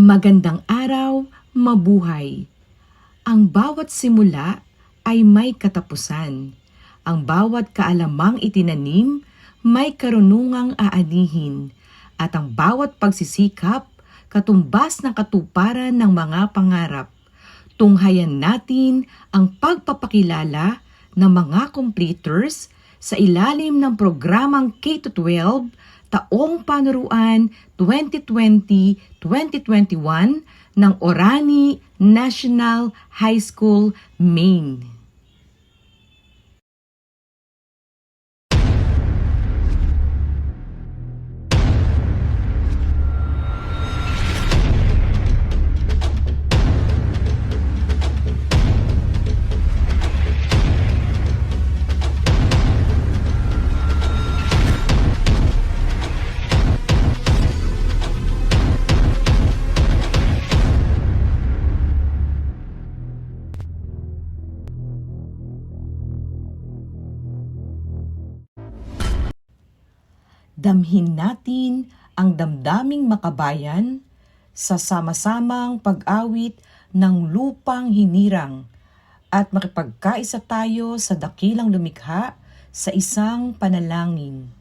Magandang araw, mabuhay. Ang bawat simula ay may katapusan. Ang bawat kaalamang itinanim may karunungang aanihin. At ang bawat pagsisikap, katumbas ng katuparan ng mga pangarap. Tunghayan natin ang pagpapakilala ng mga completers sa ilalim ng programang K-12 Taong Panuruan 2020-2021 ng Orani National High School, Maine. Damhin natin ang damdaming makabayan sa sama-samang pag-awit ng lupang hinirang at makipagkaisa tayo sa dakilang lumikha sa isang panalangin.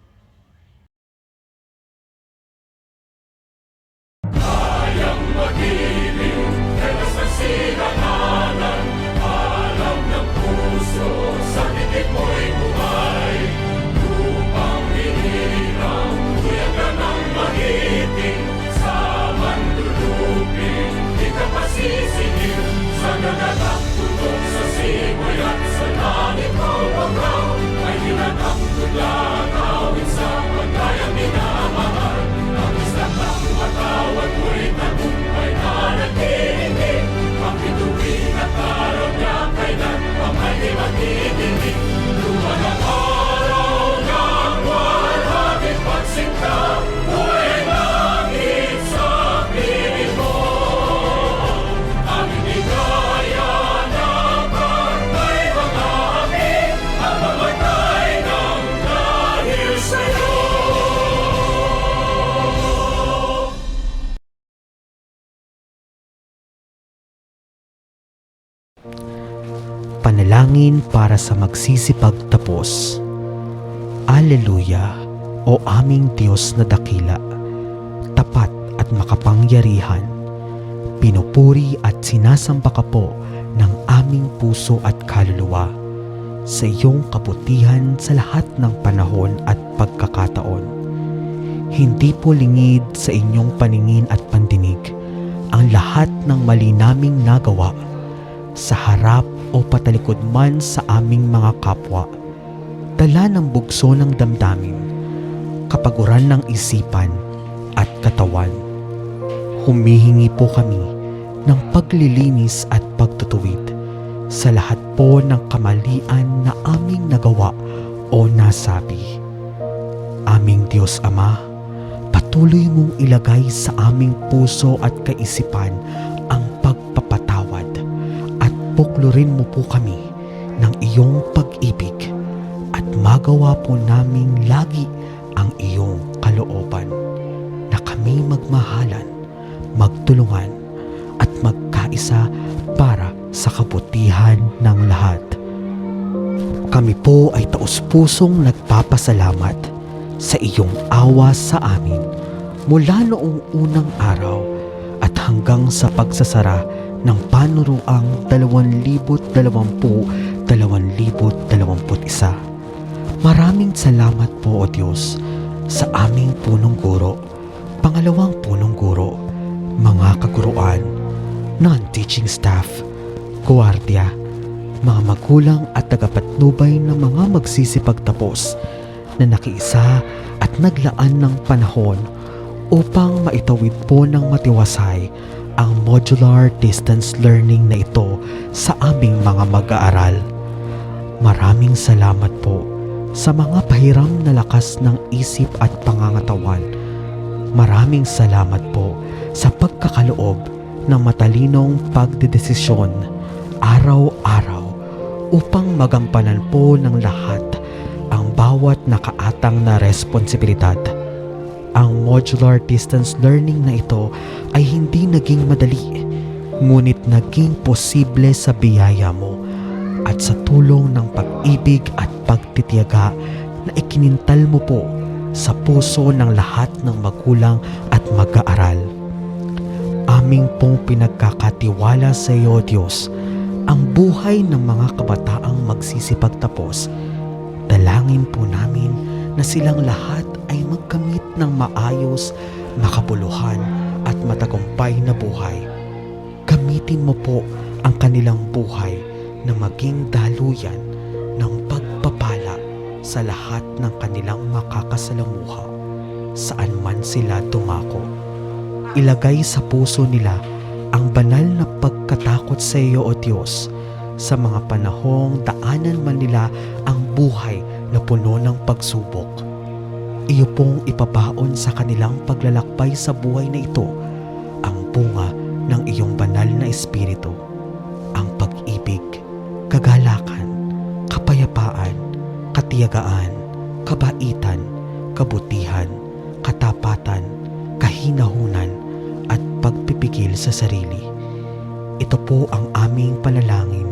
Kayang magiliw, telas ng sinakanan, alam ng puso, sa titik mo'y buhay. Lupang hinirang, tuyag ka ng magiting, sa mandulupin, di ka pasisingil, sa nagalang tutok sa simoy at sa langit mo pagkaw, ay hinatang tudlang awit sa pagkayang minamahal. Ang isang ng matawad mo'y tagumpay na nagtitingin, ang bituin at araw niya kailan pa may di magtitingin. Luman ang araw ng walhagit pagsinta, buhay langit sa piling mo. Ang hindi kaya na pagkay mga api, ang mamatay ng dahil sa'yo. Panalangin para sa magsisipagtapos. Aleluya, o aming Diyos na dakila, tapat at makapangyarihan. Pinupuri at sinasamba ka po ng aming puso at kaluluwa sa iyong kabutihan sa lahat ng panahon at pagkakataon. Hindi po lingid sa inyong paningin at pandinig ang lahat ng mali naming nagawa sa harap o patalikod man sa aming mga kapwa. Dala ng bugso ng damdamin, kapaguran ng isipan at katawan. Humihingi po kami ng paglilinis at pagtutuwid sa lahat po ng kamalian na aming nagawa o nasabi. Aming Diyos Ama, patuloy mong ilagay sa aming puso at kaisipan ang pagpapatawad at puklurin mo po kami ng iyong pag-ibig at magawa po naming lagi ang iyong kalooban na kami magmahalan, magtulungan at magkaisa para sa kabutihan ng lahat. Kami po ay taus-pusong nagpapasalamat sa iyong awa sa amin mula noong unang araw at hanggang sa pagsasara ng panuruang 2020-2021. Maraming salamat po, O Diyos, sa aming punong guro, pangalawang punong guro, mga kaguruan, non-teaching staff, guwardiya, mga magulang at tagapatnubay ng mga magsisipagtapos na nakiisa at naglaan ng panahon upang maitawid po ng matiwasay ang modular distance learning na ito sa aming mga mag-aaral. Maraming salamat po sa mga pahiram na lakas ng isip at pangangatawan. Maraming salamat po sa pagkakaloob ng matalinong pagdedesisyon araw-araw upang magampanan po ng lahat ang bawat nakaatang na responsibilidad. Ang modular distance learning na ito ay hindi naging madali, ngunit naging posible sa biyaya mo at sa tulong ng pag-ibig at pagtitiyaga na ikinintal mo po sa puso ng lahat ng magulang at mag-aaral. Aming pong pinagkakatiwala sa iyo, Diyos, ang buhay ng mga kabataang magsisipagtapos. Dalangin po namin na silang lahat ay magkamit ng maayos, makabuluhan at matagumpay na buhay. Gamitin mo po ang kanilang buhay na maging daluyan ng pagpapala sa lahat ng kanilang makakasalamuha saan man sila dumako. Ilagay sa puso nila ang banal na pagkatakot sa iyo, O Diyos, sa mga panahong daanan man nila ang buhay na puno ng pagsubok. Iyo pong ipabaon sa kanilang paglalakbay sa buhay na ito ang bunga ng iyong banal na espiritu, ang pag-ibig, kagalakan, kapayapaan, katiyagaan, kabaitan, kabutihan, katapatan, kahinahunan, at pagpipigil sa sarili. Ito po ang aming panalangin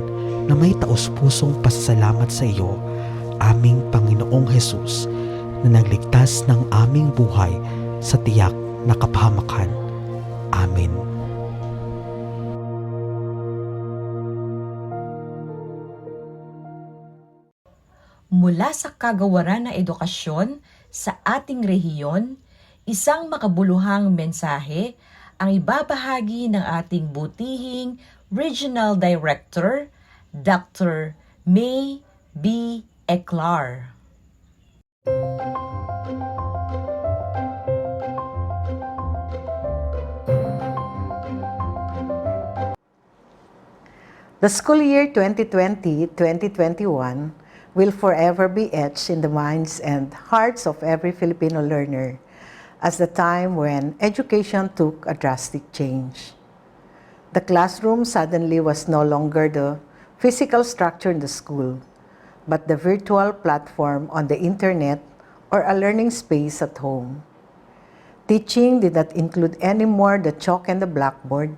na may taos-pusong pasasalamat sa iyo, aming Panginoong Hesus, na nagligtas ng aming buhay sa tiyak na kapahamakan. Amen. Mula sa kagawaran ng edukasyon sa ating rehiyon, isang makabuluhang mensahe ang ibabahagi ng ating butihing Regional Director, Dr. May B. Eclar. The school year 2020-2021 will forever be etched in the minds and hearts of every Filipino learner as the time when education took a drastic change. The classroom suddenly was no longer the physical structure in the school, but the virtual platform on the internet or a learning space at home. Teaching did not include anymore the chalk and the blackboard,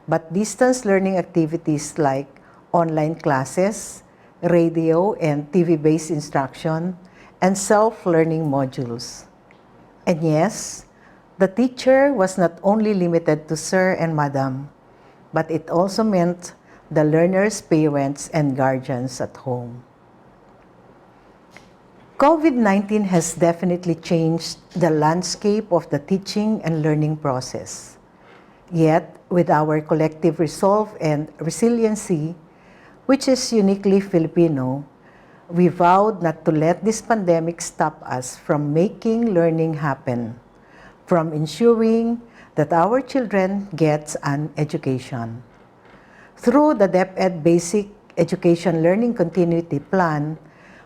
but distance learning activities like online classes, radio and TV-based instruction, and self-learning modules. And yes, the teacher was not only limited to sir and madam, but it also meant the learners' parents and guardians at home. COVID-19 has definitely changed the landscape of the teaching and learning process. Yet, with our collective resolve and resiliency, which is uniquely Filipino, we vowed not to let this pandemic stop us from making learning happen, from ensuring that our children get an education. Through the DepEd Basic Education Learning Continuity Plan,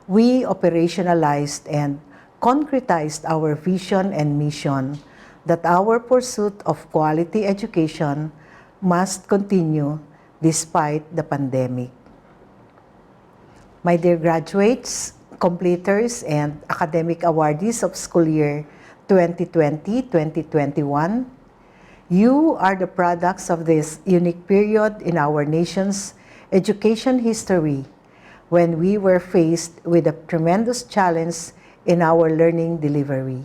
we operationalized and concretized our vision and mission that our pursuit of quality education must continue despite the pandemic. My dear graduates, completers, and academic awardees of school year 2020-2021, you are the products of this unique period in our nation's education history when we were faced with a tremendous challenge in our learning delivery.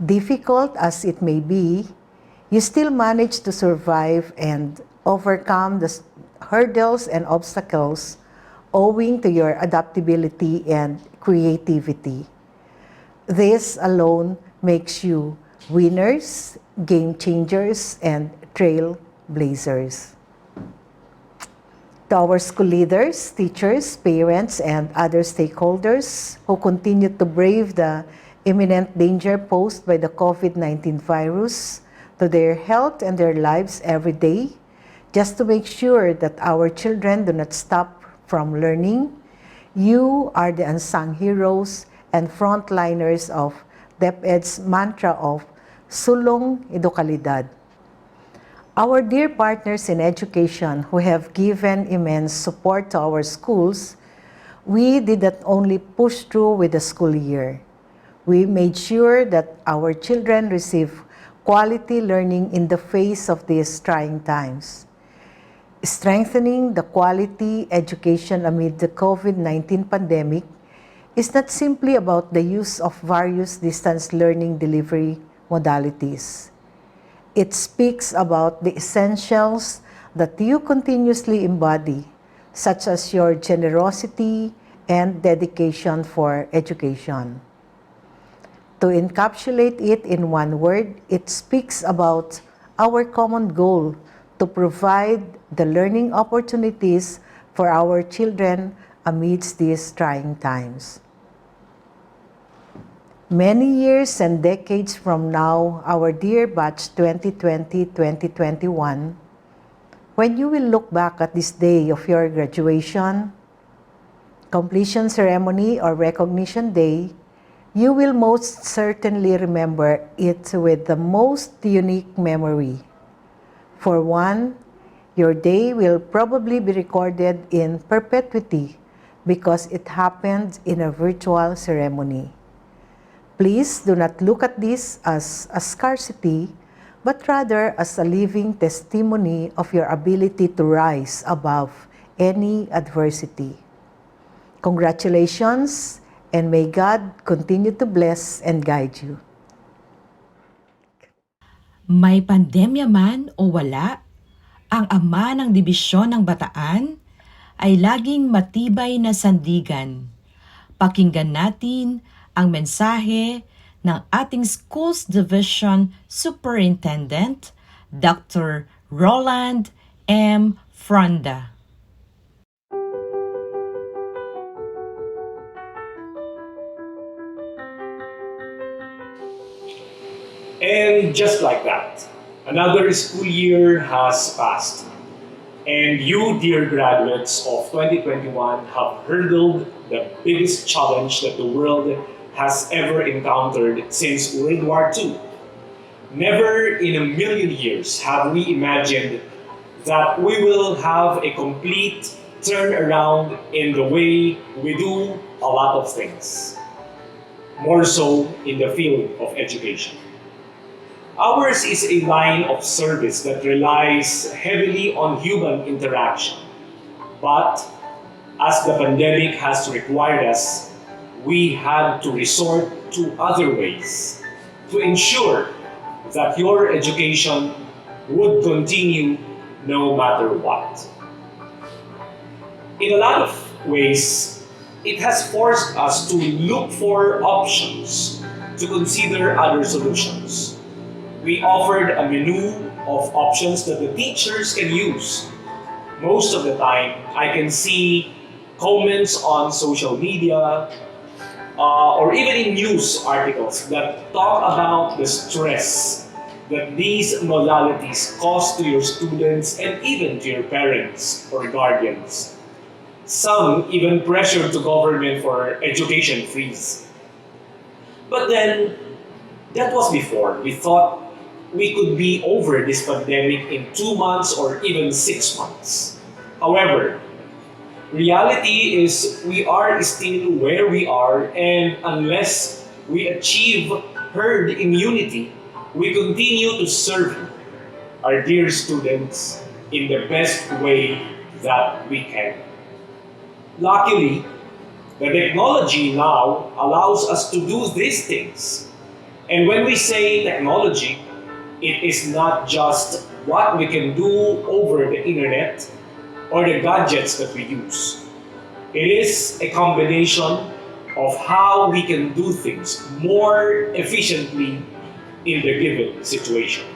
Difficult as it may be, you still managed to survive and overcome the hurdles and obstacles owing to your adaptability and creativity. This alone makes you winners, game changers, and trailblazers. To our school leaders, teachers, parents, and other stakeholders who continue to brave the imminent danger posed by the COVID-19 virus to their health and their lives every day, just to make sure that our children do not stop from learning, you are the unsung heroes and frontliners of DepEd's mantra of Sulong Edukalidad. Our dear partners in education who have given immense support to our schools, we did not only push through with the school year. We made sure that our children receive quality learning in the face of these trying times. Strengthening the quality education amid the COVID-19 pandemic is not simply about the use of various distance learning delivery modalities. It speaks about the essentials that you continuously embody, such as your generosity and dedication for education. To encapsulate it in one word, it speaks about our common goal to provide the learning opportunities for our children amidst these trying times. Many years and decades from now, our dear batch 2020-2021, when you will look back at this day of your graduation, completion ceremony, or recognition day, you will most certainly remember it with the most unique memory. For one, your day will probably be recorded in perpetuity because it happened in a virtual ceremony. Please do not look at this as a scarcity, but rather as a living testimony of your ability to rise above any adversity. Congratulations, and may God continue to bless and guide you. May pandemya man o wala, ang ama ng dibisyon ng Bataan ay laging matibay na sandigan. Pakinggan natin ang mensahe ng ating Schools Division Superintendent, Dr. Roland M. Fronda. And just like that, another school year has passed. And you, dear graduates of 2021, have hurdled the biggest challenge that the world has ever encountered since World War II. Never in a million years have we imagined that we will have a complete turnaround in the way we do a lot of things, more so in the field of education. Ours is a line of service that relies heavily on human interaction. But as the pandemic has required us, we had to resort to other ways to ensure that your education would continue no matter what. In a lot of ways, it has forced us to look for options, to consider other solutions. We offered a menu of options that the teachers can use. Most of the time, I can see comments on social media or even in news articles that talk about the stress that these modalities cause to your students and even to your parents or guardians. Some even pressure to government for education freeze. But then, that was before. We thought we could be over this pandemic in 2 months or even 6 months. However, reality is we are still where we are, and unless we achieve herd immunity, we continue to serve our dear students in the best way that we can. Luckily, the technology now allows us to do these things. And when we say technology, it is not just what we can do over the internet or the gadgets that we use. It is a combination of how we can do things more efficiently in the given situation.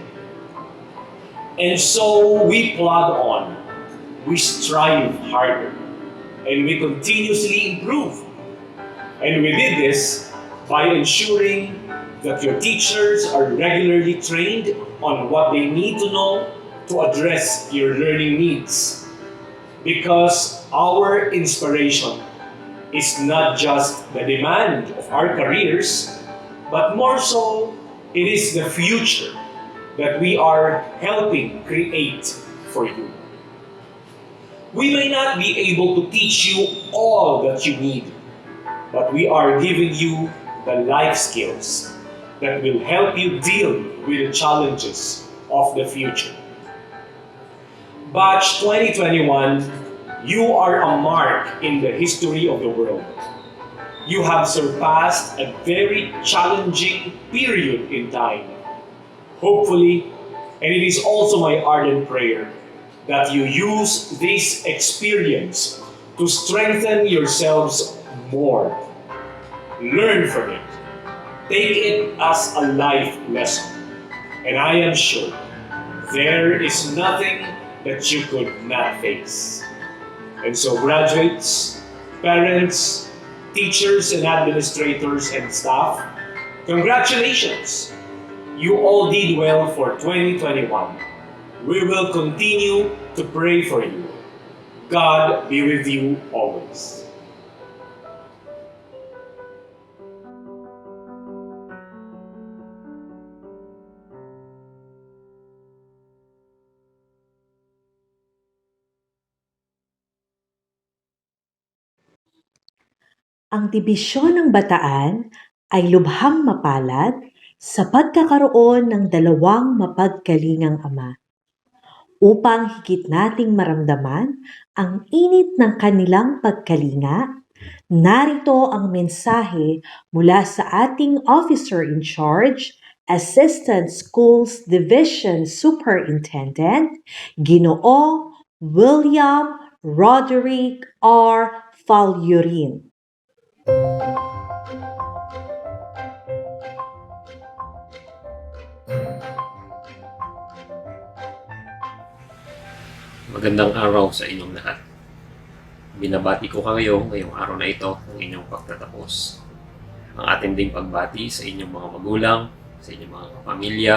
And so we plod on, we strive harder, and we continuously improve. And we did this by ensuring that your teachers are regularly trained on what they need to know to address your learning needs. Because our inspiration is not just the demand of our careers, but more so, it is the future that we are helping create for you. We may not be able to teach you all that you need, but we are giving you the life skills that will help you deal with the challenges of the future. Batch 2021, you are a mark in the history of the world. You have surpassed a very challenging period in time. Hopefully, and it is also my ardent prayer that you use this experience to strengthen yourselves more. Learn from it. Take it as a life lesson. And I am sure there is nothing that you could not face. And so graduates, parents, teachers and administrators and staff, congratulations! You all did well for 2021. We will continue to pray for you. God be with you always. Ang dibisyon ng Bataan ay lubhang mapalad sa pagkakaroon ng dalawang mapagkalingang ama. Upang higit nating maramdaman ang init ng kanilang pagkalinga, narito ang mensahe mula sa ating Officer in Charge, Assistant Schools Division Superintendent, Ginoo William Roderick R. Falyurin. Magandang araw sa inyong lahat. Binabati ko kayo ngayong araw na ito ng inyong pagtatapos. Ang ating ding pagbati sa inyong mga magulang, sa inyong mga kapamilya,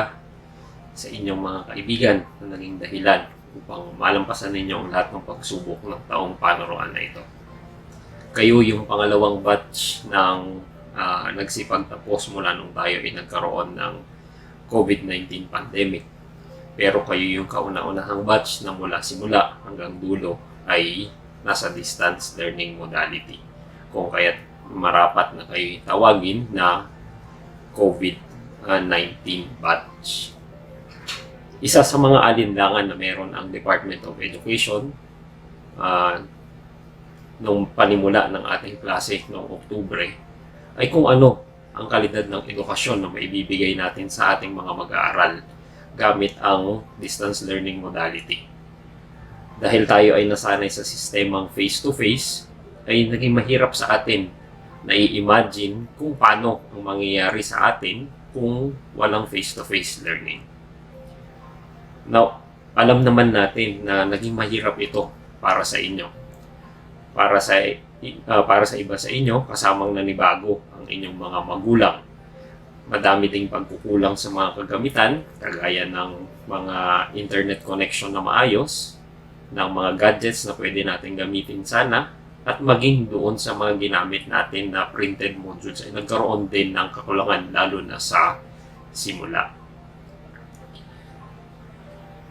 sa inyong mga kaibigan na naging dahilan upang malampasan ninyo ang lahat ng pagsubok ng taong panuruan na ito. Kayo yung pangalawang batch ng nagsipagtapos mula nung tayo ay nagkaroon ng COVID-19 pandemic. Pero kayo yung kauna-unahang batch na mula simula hanggang dulo ay nasa distance learning modality. Kung kaya't marapat na kayo tawagin na COVID-19 batch. Isa sa mga alinlangan na meron ang Department of Education nung panimula ng ating klase noong Oktubre ay kung ano ang kalidad ng edukasyon na maibibigay natin sa ating mga mag-aaral gamit ang distance learning modality. Dahil tayo ay nasanay sa sistemang face-to-face, ay naging mahirap sa atin na i-imagine kung paano ang mangyayari sa atin kung walang face-to-face learning. Now, alam naman natin na naging mahirap ito para sa inyo. Para sa iba sa inyo, kasamang nanibago ang inyong mga magulang. Madami ding pagkukulang sa mga kagamitan, kagaya ng mga internet connection na maayos, ng mga gadgets na pwede natin gamitin sana, at maging doon sa mga ginamit natin na printed modules ay nagkaroon din ng kakulangan lalo na sa simula.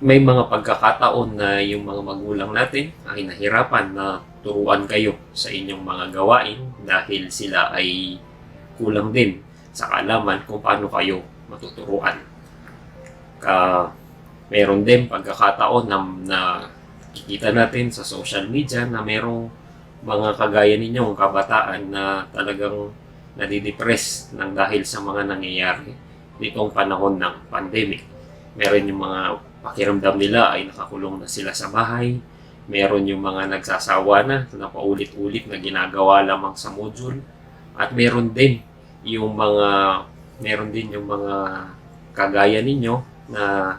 May mga pagkakataon na yung mga magulang natin ay nahirapan na turuan kayo sa inyong mga gawain dahil sila ay kulang din sa kaalaman kung paano kayo matuturuan. Meron din pagkakataon na kikita natin sa social media na merong mga kagaya ninyong kabataan na talagang nadidepress ng dahil sa mga nangyayari nitong panahon ng pandemic. Meron yung mga pakiramdam nila ay nakakulong na sila sa bahay. Meron yung mga nagsasawa na paulit-ulit na ginagawa lamang sa module. At meron din yung mga kagaya ninyo na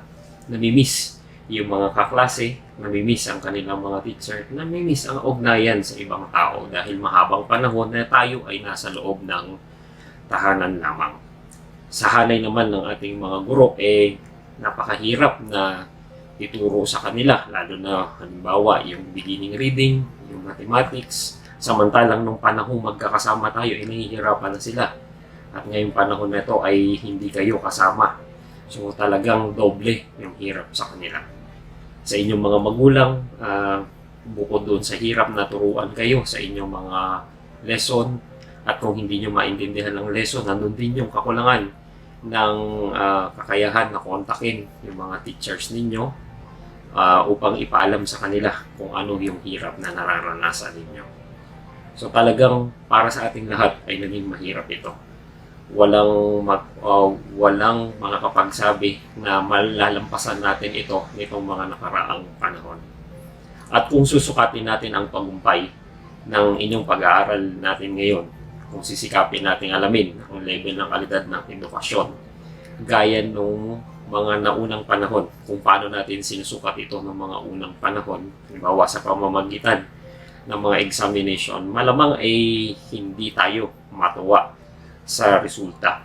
namimiss yung mga kaklase, namimiss ang kanilang mga teacher, namimiss ang ugnayan sa ibang tao dahil mahabang panahon na tayo ay nasa loob ng tahanan lamang. Sa hanay naman ng ating mga guro, napakahirap na ituro sa kanila, lalo na halimbawa yung beginning reading, yung mathematics, samantalang nung panahong magkakasama tayo, nahihirapan na sila. At ngayong panahon na ito ay hindi kayo kasama. So talagang doble yung hirap sa kanila. Sa inyong mga magulang, bukod doon sa hirap na turuan kayo sa inyong mga lesson, At kung hindi nyo maintindihan ang lesson, nandun din yung kakulangan ng kakayahan na kontakin yung mga teachers ninyo upang ipaalam sa kanila kung ano yung hirap na nararanasan ninyo. So talagang para sa ating lahat ay naging mahirap ito. Walang makakapagsabi na malalampasan natin ito nitong mga nakaraang panahon. At kung susukatin natin ang tagumpay ng inyong pag-aaral natin ngayon, kung sisikapin natin alamin ang level ng kalidad ng edukasyon, gaya nung mga naunang panahon, kung paano natin sinusukat ito ng mga unang panahon, halimbawa sa pamamagitan ng mga examination, malamang ay hindi tayo matuwa sa resulta.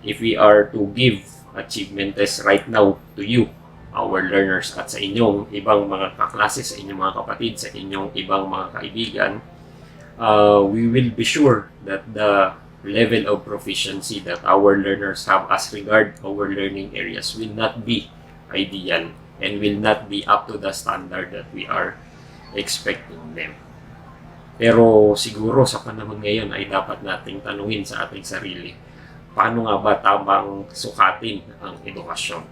If we are to give achievement test right now to you, our learners, at sa inyong ibang mga kaklase, sa inyong mga kapatid, sa inyong ibang mga kaibigan, we will be sure that the level of proficiency that our learners have as regard our learning areas will not be ideal and will not be up to the standard that we are expecting them. Pero siguro sa panahon ngayon ay dapat nating tanungin sa ating sarili, paano nga ba tamang sukatin ang edukasyon?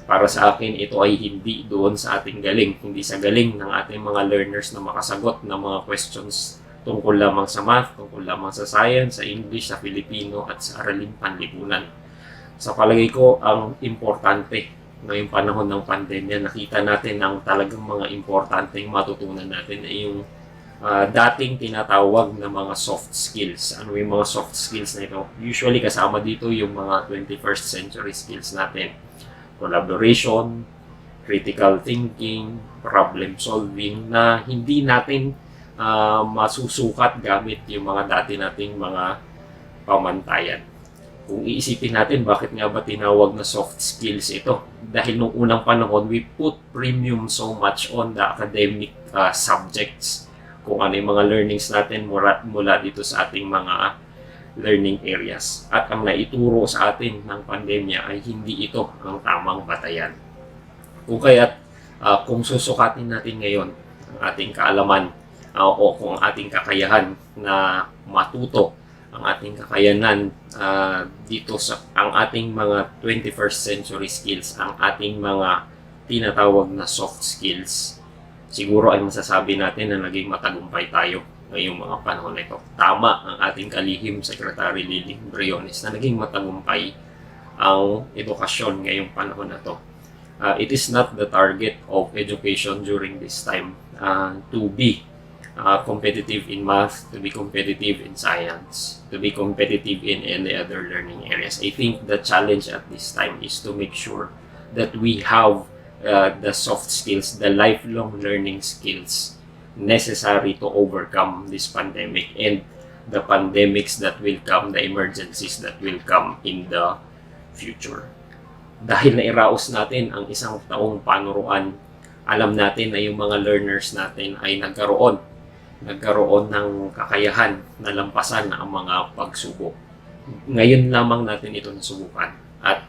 Para sa akin, ito ay hindi doon sa ating galing, hindi sa galing ng ating mga learners na makasagot ng mga questions tungkol lamang sa math, tungkol lamang sa science, sa English, sa Filipino, at sa araling panlipunan. Sa palagay ko, ang importante ngayong panahon ng pandemya, nakita natin ang talagang mga importanteng matutunan natin ay yung dating tinatawag na mga soft skills. Ano yung mga soft skills na ito? Usually kasama dito yung mga 21st century skills natin. Collaboration, critical thinking, problem solving na hindi natin masusukat gamit yung mga dati nating mga pamantayan. Kung iisipin natin bakit nga ba tinawag na soft skills ito? Dahil nung unang panahon, we put premium so much on the academic subjects. Kung ano yung mga learnings natin mula dito sa ating mga learning areas. At ang naituro sa atin ng pandemya ay hindi ito ang tamang batayan. Kung kaya't kung susukatin natin ngayon ang ating kaalaman o kung ating kakayahan na matuto, ang ating kakayanan dito sa ang ating mga 21st century skills, ang ating mga tinatawag na soft skills, siguro ay masasabi natin na naging matagumpay tayo ngayong mga panahon na ito. Tama ang ating kalihim Secretary Liling Briones na naging matagumpay ang edukasyon ngayong panahon na ito. It is not the target of education during this time to be competitive in math, to be competitive in science, to be competitive in any other learning areas. I think the challenge at this time is to make sure that we have the soft skills, the lifelong learning skills necessary to overcome this pandemic and the pandemics that will come, the emergencies that will come in the future. Dahil nairaos natin ang isang taong panuruan, alam natin na yung mga learners natin ay nagkaroon ng kakayahan na lampasan ang mga pagsubok. Ngayon lamang natin ito nasubukan. At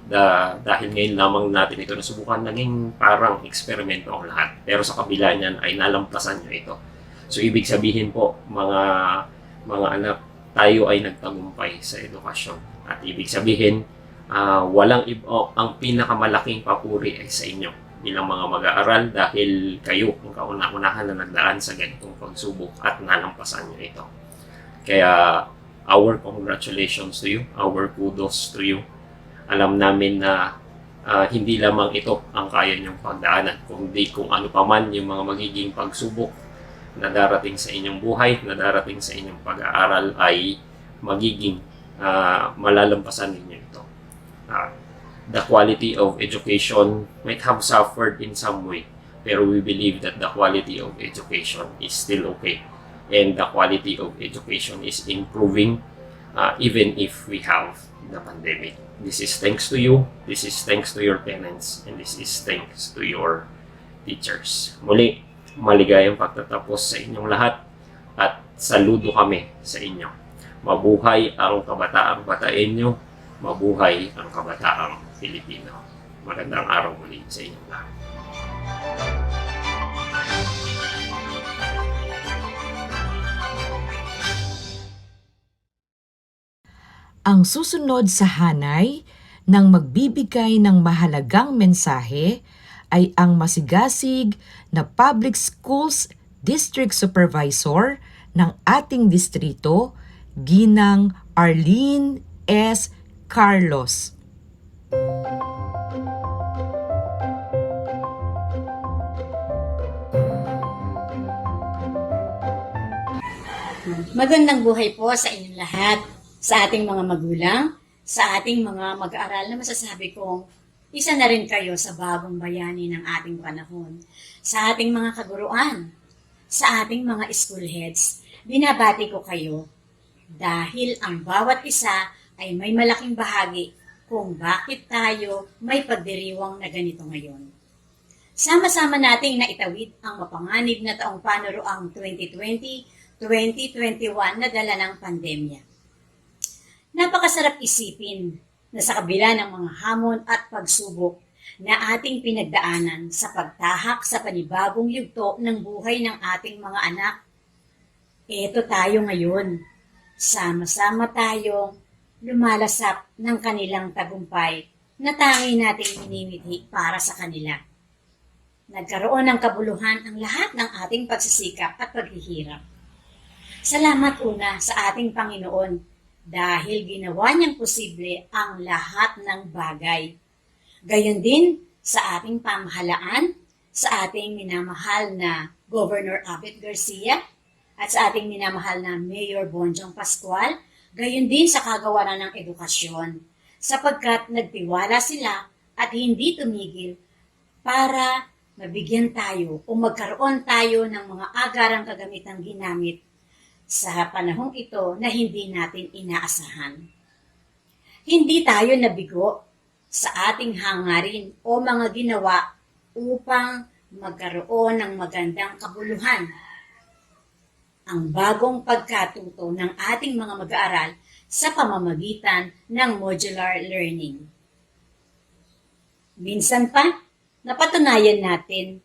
dahil ngayon lamang natin ito nasubukan, naging parang eksperimento ang lahat. Pero sa kabila niyan ay nalampasan nyo ito. So ibig sabihin po, mga anak, tayo ay nagtagumpay sa edukasyon. At ibig sabihin, ang pinakamalaking papuri ay sa inyo bilang mga mag-aaral dahil kayo ang kauna-unahan na nagdaan sa ganitong pagsubok at nalampasan nyo ito. Kaya our congratulations to you, our kudos to you. Alam namin na hindi lamang ito ang kaya niyong pagdaanan, kundi kung ano pa man yung mga magiging pagsubok na darating sa inyong buhay, na darating sa inyong pag-aaral ay magiging malalampasan ninyo ito. The quality of education might have suffered in some way, pero we believe that the quality of education is still okay. And the quality of education is improving even if we have the pandemic. This is thanks to you, this is thanks to your parents, and this is thanks to your teachers. Muli, maligayang pagtatapos sa inyong lahat at saludo kami sa inyo. Mabuhay ang kabataang Bataenyo, mabuhay ang kabataang Pilipino. Magandang araw muli sa inyong lahat. Ang susunod sa hanay ng magbibigay ng mahalagang mensahe ay ang masigasig na Public Schools District Supervisor ng ating distrito, Ginang Arlene S. Carlos. Magandang buhay po sa inyong lahat, sa ating mga magulang, sa ating mga mag-aaral na masasabi kong isa na rin kayo sa bagong bayani ng ating panahon. Sa ating mga kaguruan, sa ating mga school heads, binabati ko kayo dahil ang bawat isa ay may malaking bahagi kung bakit tayo may pagdiriwang na ganito ngayon. Sama-sama nating naitawid ang mapanganib na taong panuroang 2020-2021 na dala ng pandemya. Napakasarap isipin na sa kabila ng mga hamon at pagsubok na ating pinagdaanan sa pagtahak sa panibagong yugto ng buhay ng ating mga anak, eto tayo ngayon. Sama-sama tayong lumalasap ng kanilang tagumpay na tangi nating minimithi para sa kanila. Nagkaroon ng kabuluhan ang lahat ng ating pagsisikap at paghihirap. Salamat una sa ating Panginoon dahil ginawa niyang posible ang lahat ng bagay. Gayon din sa ating pamahalaan, sa ating minamahal na Governor Abet Garcia at sa ating minamahal na Mayor Bonjong Pascual, gayon din sa kagawaran ng edukasyon sapagkat nagtiwala sila at hindi tumigil para mabigyan tayo o magkaroon tayo ng mga agarang kagamitang ginamit sa panahong ito na hindi natin inaasahan. Hindi tayo nabigo sa ating hangarin o mga ginawa upang magkaroon ng magandang kabuluhan. Ang bagong pagkatuto ng ating mga mag-aaral sa pamamagitan ng modular learning. Minsan pa, napatunayan natin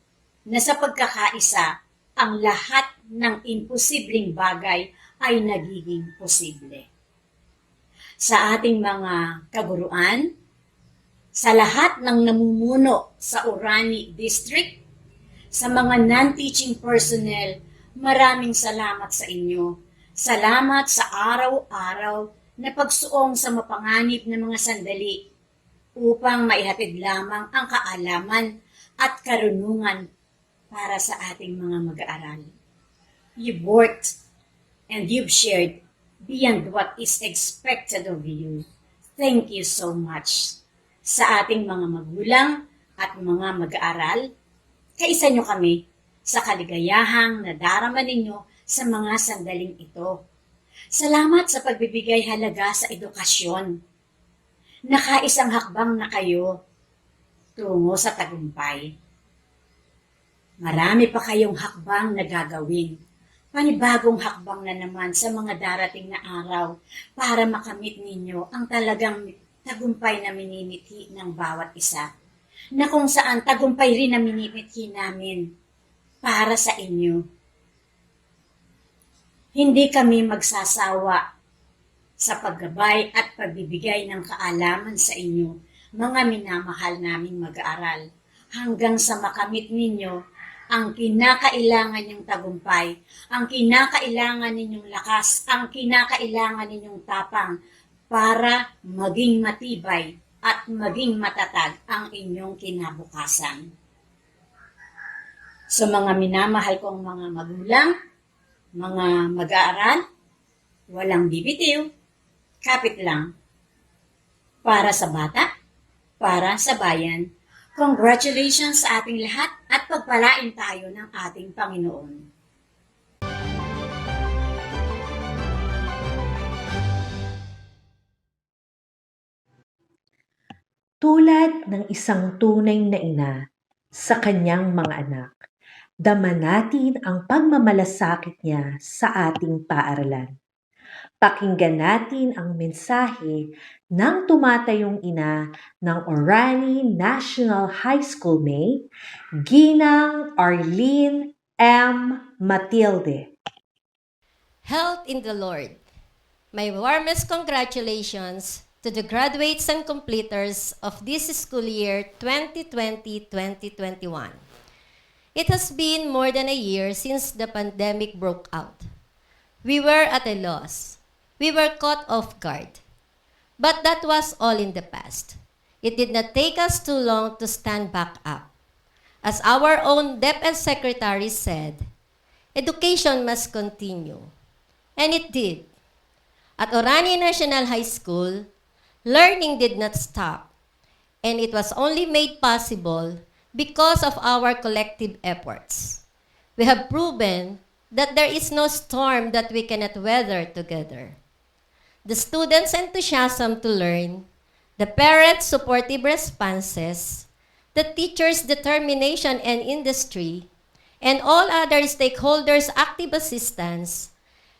na sa pagkakaisa, ang lahat ng imposibleng bagay ay nagiging posible. Sa ating mga kaguruan, sa lahat ng namumuno sa Orani District, sa mga non-teaching personnel, maraming salamat sa inyo. Salamat sa araw-araw na pagsuong sa mapanganib na mga sandali upang maihatid lamang ang kaalaman at karunungan para sa ating mga mag-aaral. You've worked and you've shared beyond what is expected of you. Thank you so much. Sa ating mga magulang at mga mag-aaral, kaisa nyo kami sa kaligayahang nadarama ninyo sa mga sandaling ito. Salamat sa pagbibigay halaga sa edukasyon. Nakaisang hakbang na kayo tungo sa tagumpay. Marami pa kayong hakbang na gagawin. Panibagong hakbang na naman sa mga darating na araw para makamit ninyo ang talagang tagumpay na minimithi ng bawat isa. Na kung saan tagumpay rin na minimithi namin para sa inyo. Hindi kami magsasawa sa paggabay at pagbibigay ng kaalaman sa inyo, mga minamahal naming mag-aaral, hanggang sa makamit ninyo ang kinakailangan niyong tagumpay, ang kinakailangan ninyong lakas, ang kinakailangan ninyong tapang para maging matibay at maging matatag ang inyong kinabukasan. Sa mga minamahal kong mga magulang, mga mag-aaral, walang bibitiw, kapit lang. Para sa bata, para sa bayan, congratulations sa ating lahat at pagpalain tayo ng ating Panginoon. Tulad ng isang tunay na ina sa kanyang mga anak, dama natin ang pagmamalasakit niya sa ating paaralan. Pakinggan natin ang mensahe ng tumatayong ina ng Orani National High School mate, Ginang Arlene M. Matilde. Health in the Lord. My warmest congratulations to the graduates and completers of this school year 2020-2021. It has been more than a year since the pandemic broke out. We were at a loss. We were caught off guard. But that was all in the past. It did not take us too long to stand back up. As our own DepEd Secretary said, education must continue. And it did. At Orani National High School, learning did not stop. And it was only made possible because of our collective efforts. We have proven that there is no storm that we cannot weather together. The students' enthusiasm to learn, the parents' supportive responses, the teachers' determination and industry, and all other stakeholders' active assistance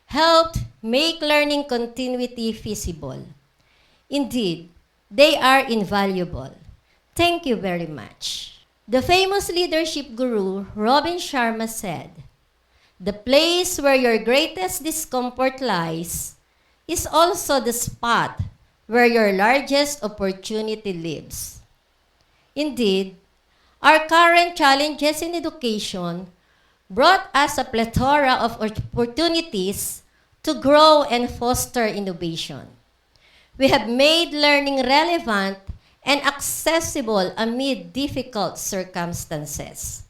helped make learning continuity feasible. Indeed, they are invaluable. Thank you very much. The famous leadership guru Robin Sharma said, "The place where your greatest discomfort lies is also the spot where your largest opportunity lives." Indeed, our current challenges in education brought us a plethora of opportunities to grow and foster innovation. We have made learning relevant and accessible amid difficult circumstances.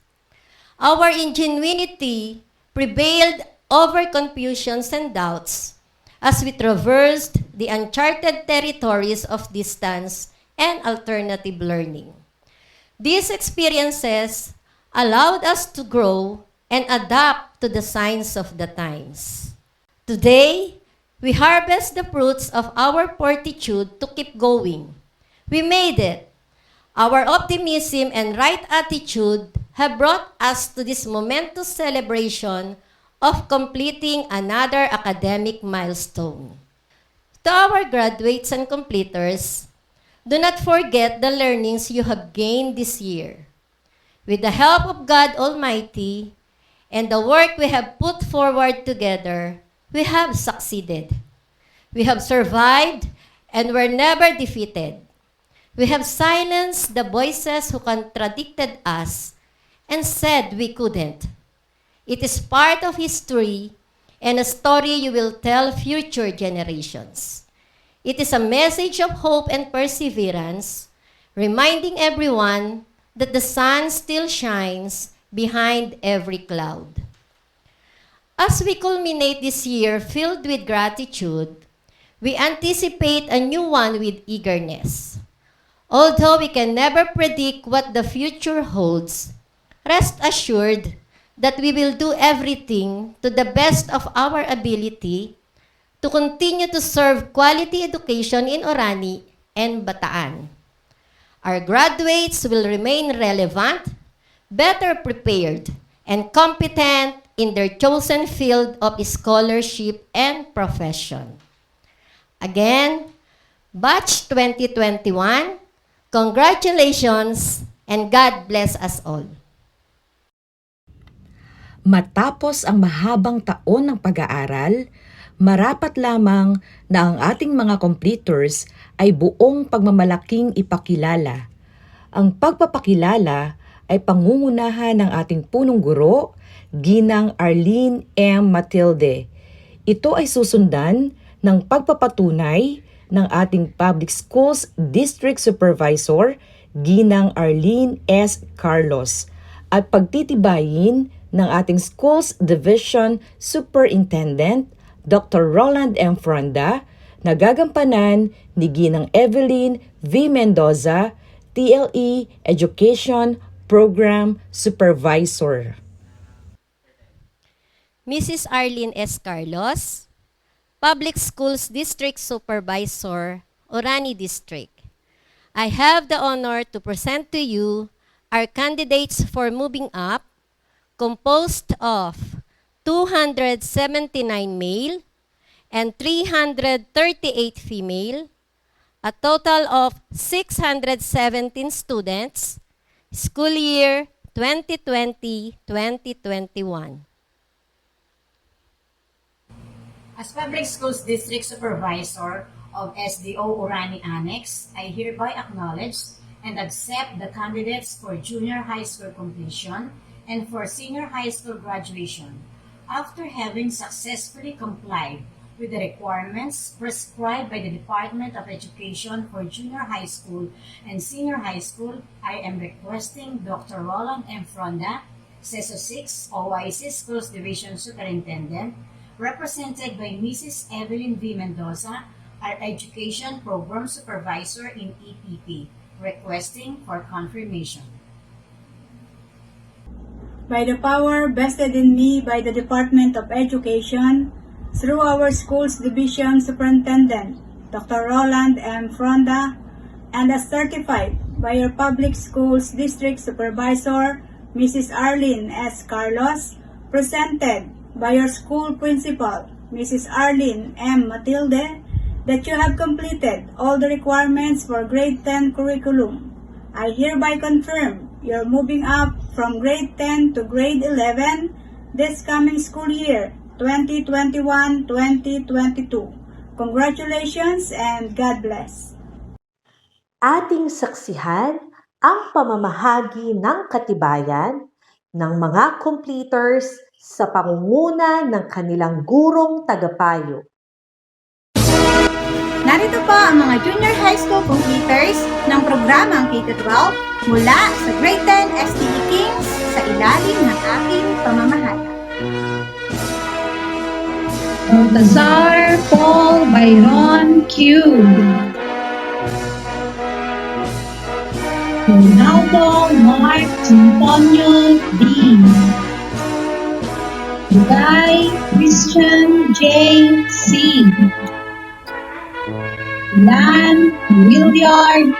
Our ingenuity prevailed over confusions and doubts as we traversed the uncharted territories of distance and alternative learning. These experiences allowed us to grow and adapt to the signs of the times. Today, we harvest the fruits of our fortitude to keep going. We made it. Our optimism and right attitude have brought us to this momentous celebration of completing another academic milestone. To our graduates and completers, do not forget the learnings you have gained this year. With the help of God Almighty and the work we have put forward together, we have succeeded. We have survived and were never defeated. We have silenced the voices who contradicted us and said we couldn't. It is part of history and a story you will tell future generations. It is a message of hope and perseverance, reminding everyone that the sun still shines behind every cloud. As we culminate this year filled with gratitude, we anticipate a new one with eagerness. Although we can never predict what the future holds, rest assured that we will do everything to the best of our ability to continue to serve quality education in Orani and Bataan. Our graduates will remain relevant, better prepared, and competent in their chosen field of scholarship and profession. Again, Batch 2021, congratulations and God bless us all. Matapos ang mahabang taon ng pag-aaral, marapat lamang na ang ating mga completers ay buong pagmamalaking ipakilala. Ang pagpapakilala ay pangungunahan ng ating punong guro, Ginang Arlene M. Matilde. Ito ay susundan ng pagpapatunay ng ating Public Schools District Supervisor, Ginang Arlene S. Carlos, at pagtitibayin ng ating Schools Division Superintendent, Dr. Roland M. Fronda, na gagampanan ni Ginang Evelyn V. Mendoza, TLE Education Program Supervisor. Mrs. Arlene S. Carlos, Public Schools District Supervisor, Orani District. I have the honor to present to you our candidates for moving up, composed of 279 male and 338 female, a total of 617 students, school year 2020-2021. As Public Schools District Supervisor of SDO Orani Annex, I hereby acknowledge and accept the candidates for junior high school completion and for senior high school graduation after having successfully complied with the requirements prescribed by the Department of Education for junior high school and senior high school. I am requesting Dr. Roland M. Fronda, CESO 6 OIC Schools Division Superintendent, represented by Mrs. Evelyn V. Mendoza, our Education Program Supervisor in EPP, requesting for confirmation. By the power vested in me by the Department of Education, through our Schools Division Superintendent, Dr. Roland M. Fronda, and as certified by your Public Schools District Supervisor, Mrs. Arlene S. Carlos, presented by your school principal, Mrs. Arlene M. Matilde, that you have completed all the requirements for grade 10 curriculum. I hereby confirm you're moving up from grade 10 to grade 11 this coming school year, 2021-2022. Congratulations and God bless. Ating saksihan ang pamamahagi ng katibayan ng mga completers sa pangunguna ng kanilang gurong tagapayo. Narito po ang mga junior high school completers ng programang K-12 mula sa Grade 10 STE Kings sa ilalim ng aking pamamahala. Baltazar Paul Byron Q. Ronaldo Mark Antonio D. Guy Christian J. C. Lan Williard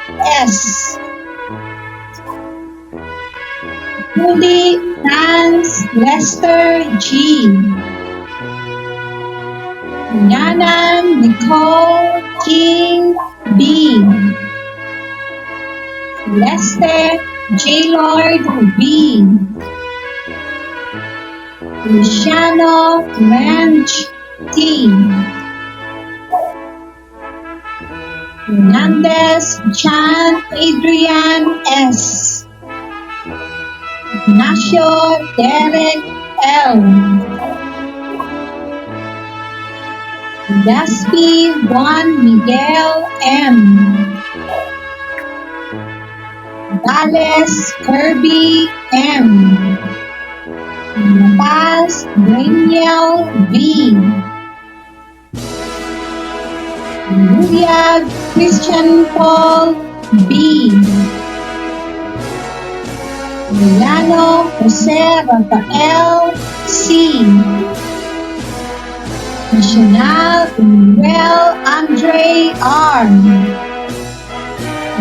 S. Judy Hans Lester G. Yanan Nicole King B. Lester J. Lord B. Luciano Ranch T. Hernandez Chan Adrian S. Ignacio Derek L. Daspi Juan Miguel M. Gales Kirby M. Paz Daniel B. Luria Christian Paul B. Milano Jose Rafael C. National Manuel Andre R.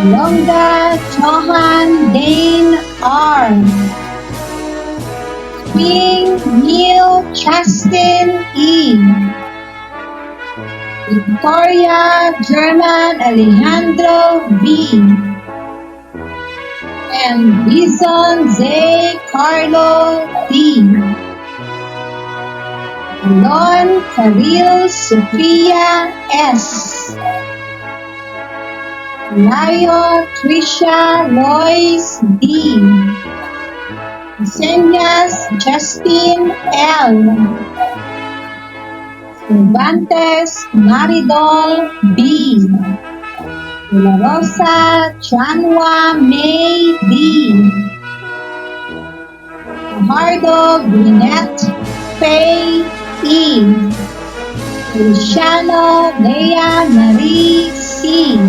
Longa Johan Dane R. Swing Neil Chastin E. Victoria German Alejandro B. And Bison Z. Carlo D. Lon Karil Sophia S. Layo Trisha Lois D. Senyas Justin L. Cervantes Maridol B. La Rosa Chanwa May D. Fajardo Gwyneth Faye E. Luciano Lea Marie C.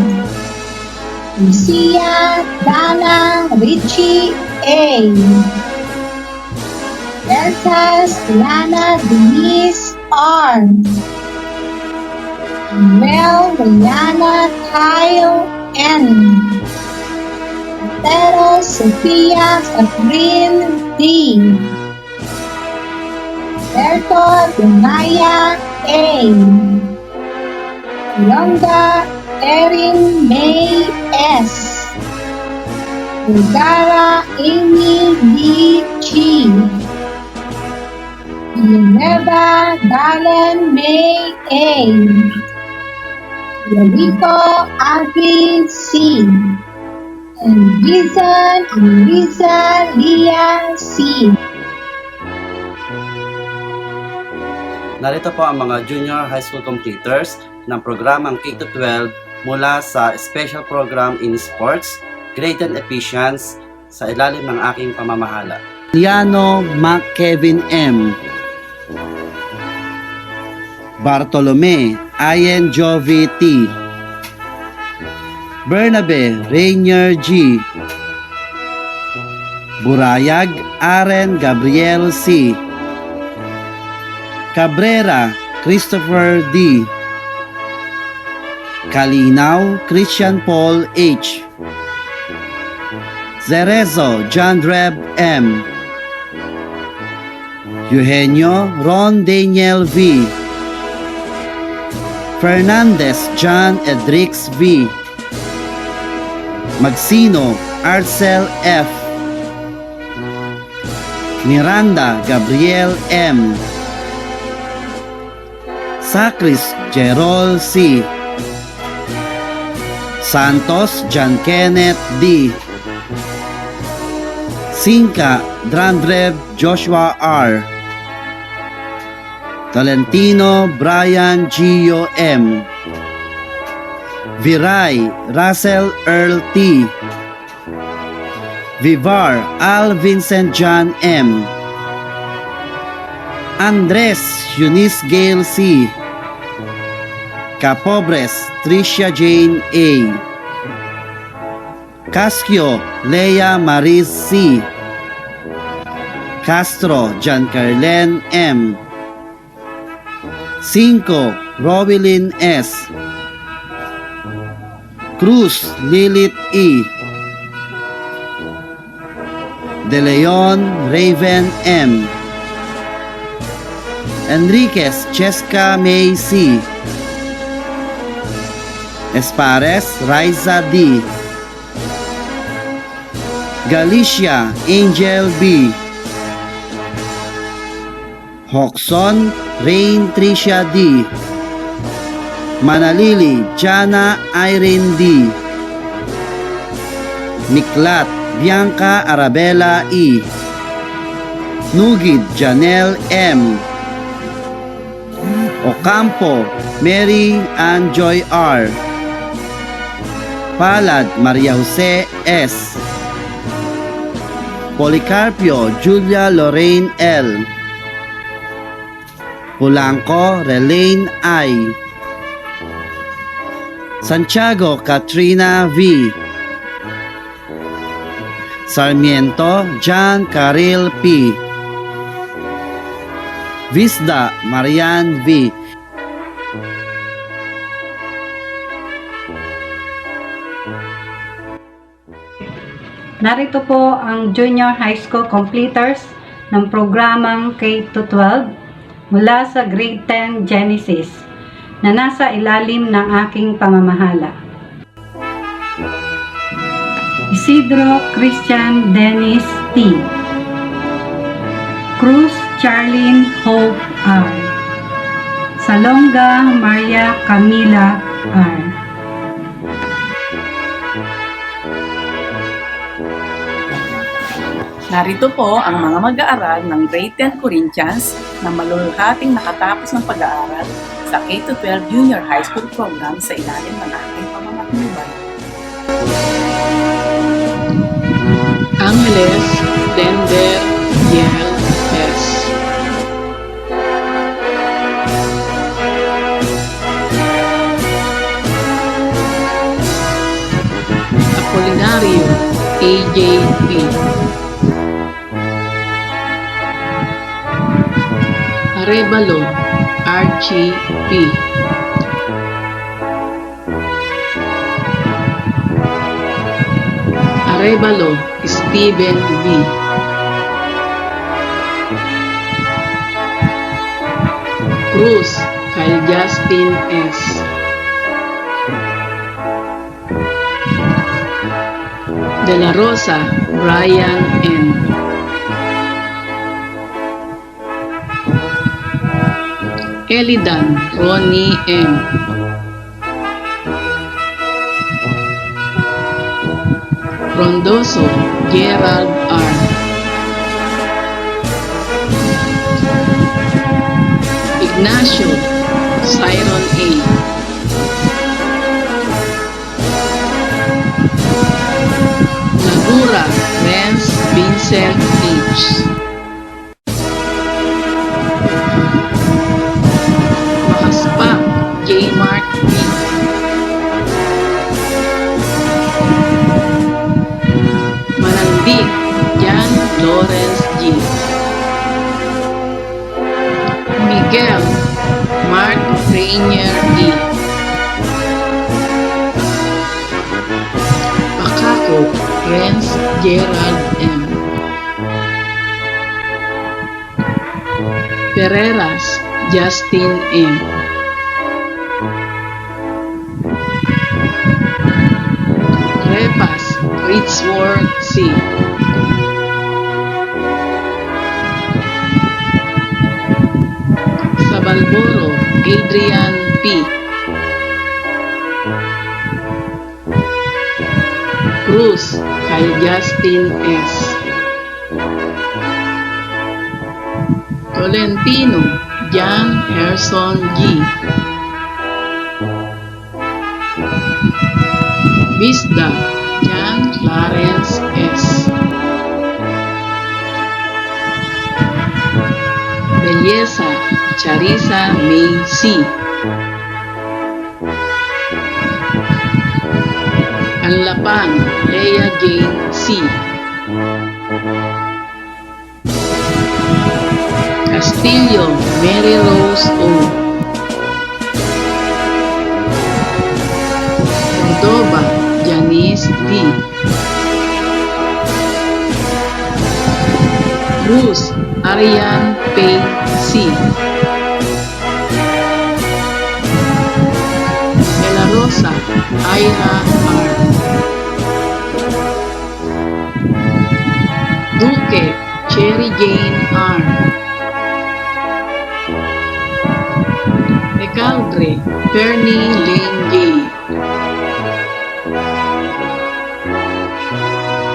Lucia Dana Richie A. Bertas Lana Denise R. Mel Rihanna Kyle N. Pero Sofia Catherine D. Berto Donaya A. Longa Erin May S. Vergara Amy D. G. Villanueva Dalen May A. Yolito Agri C. And Rizal Anrisa Lia C. Narito po ang mga junior high school completers ng programang K-12 mula sa Special Program in Sports, Grade and Efficiency sa ilalim ng aking pamamahala. Liano Kevin M. Bartolome Ayen Jovi T. Bernabe Rainier G. Burayag Aren Gabriel C. Cabrera Christopher D. Kalinaw Christian Paul H. Zerezo John Dreb M. Eugenio Ron Daniel V. Fernandez John Edrix V. Magsino Arcel F. Miranda Gabriel M. Sacris Gerol C. Santos John Kenneth D. Sinca Drandrev Joshua R. Tolentino Brian Gio M. Viray Russell Earl T. Vivar Al Vincent John M. Andres Eunice Gale C. Capobres Tricia Jane A. Casquio Leia Maris C. Castro Giancarlen M. 5 Rowelyn S. Cruz Lilith E. De Leon Raven M. Enriquez Cheska May C. Espares Raiza D. Galicia Angel B. Hoxon Rain Tricia D. Manalili Jana Irene D. Miklat Bianca Arabella E. Nugid Janelle M. Ocampo Mary Ann Joy R. Palad Maria Jose S. Policarpio Julia Lorraine L. Polanco Relaine I. Santiago Katrina V. Sarmiento John Caril P. Visda Marian V. Narito po ang junior high school completers ng programang K-12 mula sa Grade 10 Genesis na nasa ilalim ng aking pamamahala. Isidro Christian Dennis T. Cruz Charlene Hope R. Salonga Maria Camila R. Narito po ang mga mag-aaral ng Grade 10 Corinthians na malulhating nakatapos ng pag-aaral sa K-12 Junior High School Program sa ilalim ng aking pamamagitan. Angeles Dender Yel S. Apolinario AJ P. Arevalo Archie P. Arevalo Steven V. Cruz Kyle Justin S. De la Rosa Brian N. Elidan Ronnie M. Frondoso Gerald R. Ignacio Cyron A. Lagura Renz Vincent H. Makaspa J. Mark B. Manandig Jan Lawrence G. Miguel Mark Rainier E. Pacaco Renz Gerald M. Pereras Justin M. Repas Richworth C. Sabalboro Adrian P. Cruz Kyle Justin S. Tolentino Jan Harrison G. Bisda Jan Clarence S. Belleza Charissa May C. Anlapan Leia Jane C. Castillo Mary Rose O. Cordova Janice D. Cruz Ariane Payne C. De La Rosa Ira R. Duque Cherry Jane R. Recaldre Bernie Lane J.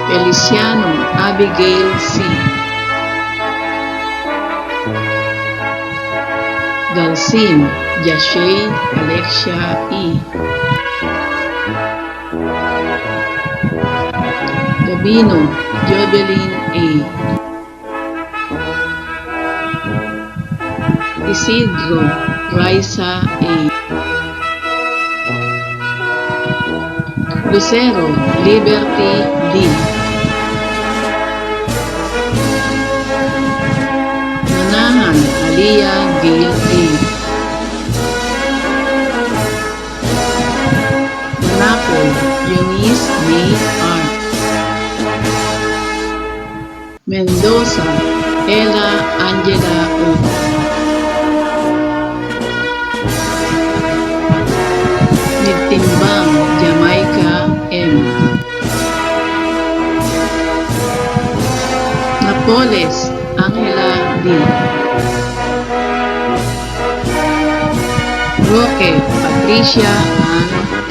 Feliciano Abigail C. Galsin Yashay Alexia E. Gabino Jovelyn A. Isidro Raisa A. Lucero Liberty D. Manahan Aliyah Gail A. Manapo Eunice May R. Mendoza Ella Angela O. Nagtimbang Jamaica M. Napoles Angela D. Roque Patricia Ann T.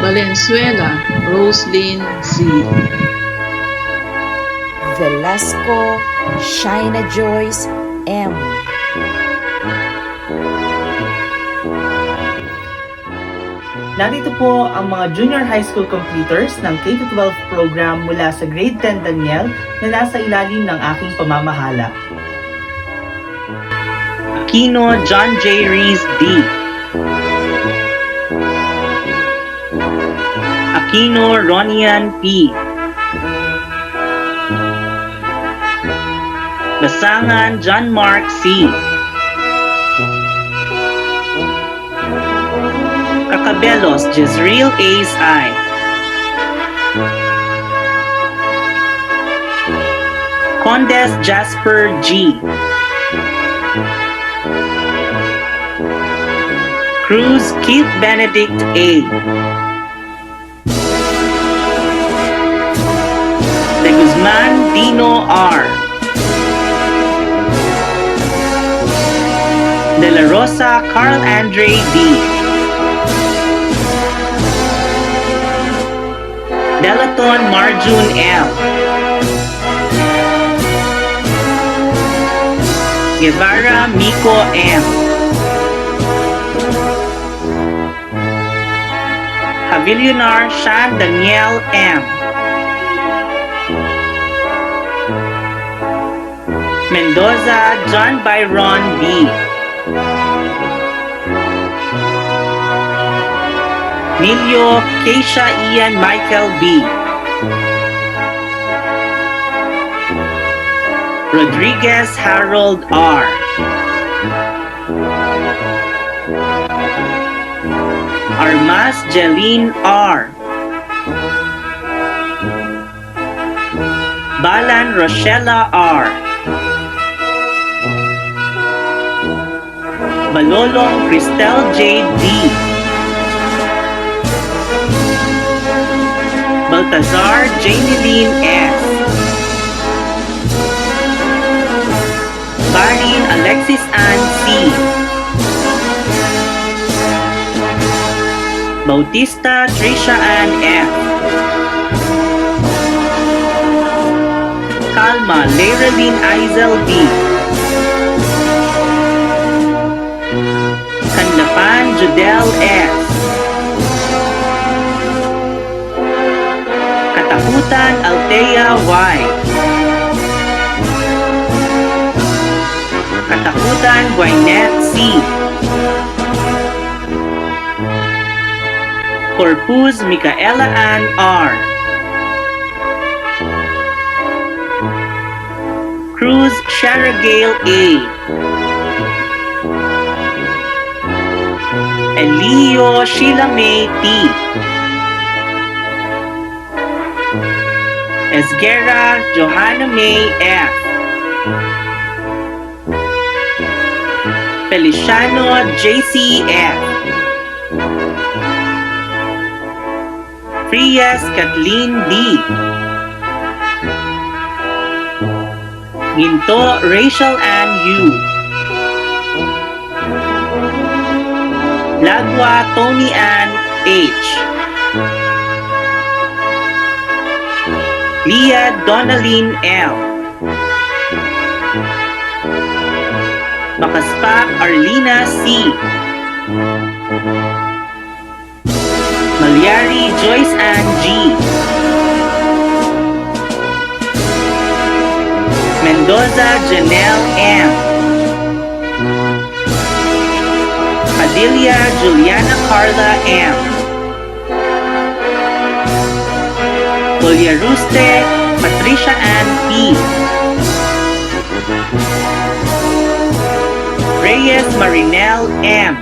Valenzuela Roslyn Z. Velasco Shaina Joyce M. Narito po ang mga junior high school completers ng K-12 program mula sa grade 10 Daniel na nasa ilalim ng aking pamamahala. Aquino John J. Rees D. Aquino Ronian P. Basangan John Mark C. Cacabelos Jezreel Ace I. Condes Jasper G. Cruz Keith Benedict A. De Guzman Dino R. De La Rosa Carl Andre D. Delaton Marjun L. Guevara Miko M. Havilionar Sean Daniel M. Mendoza John Byron B. Milio Keisha Ian Michael B. Rodriguez Harold R. Armas Jeline R. Balan Rochella R. Balolong Cristel J. D. Baltazar Janieline S. Barin Alexis Ann C. Bautista Trisha Ann F. Calma Layraline Aizel B. Kanlapan Judel S. Katakutan Althea Y. Katakutan Gwyneth C. Corpus Micaela Ann R. Cruz Sharagale A. Elio Sheila May T. Esguerra Johanna May F. Feliciano JCF. Frias Kathleen D. Ginto Rachel Ann U. Lagwa Tony Ann H. Leah Donaline L. Makaspak Arlina C. Malyari Joyce Ann G. Mendoza Janelle M. Padilla Juliana Carla M. Polyaruste Patricia Ann P. Reyes Marinel M.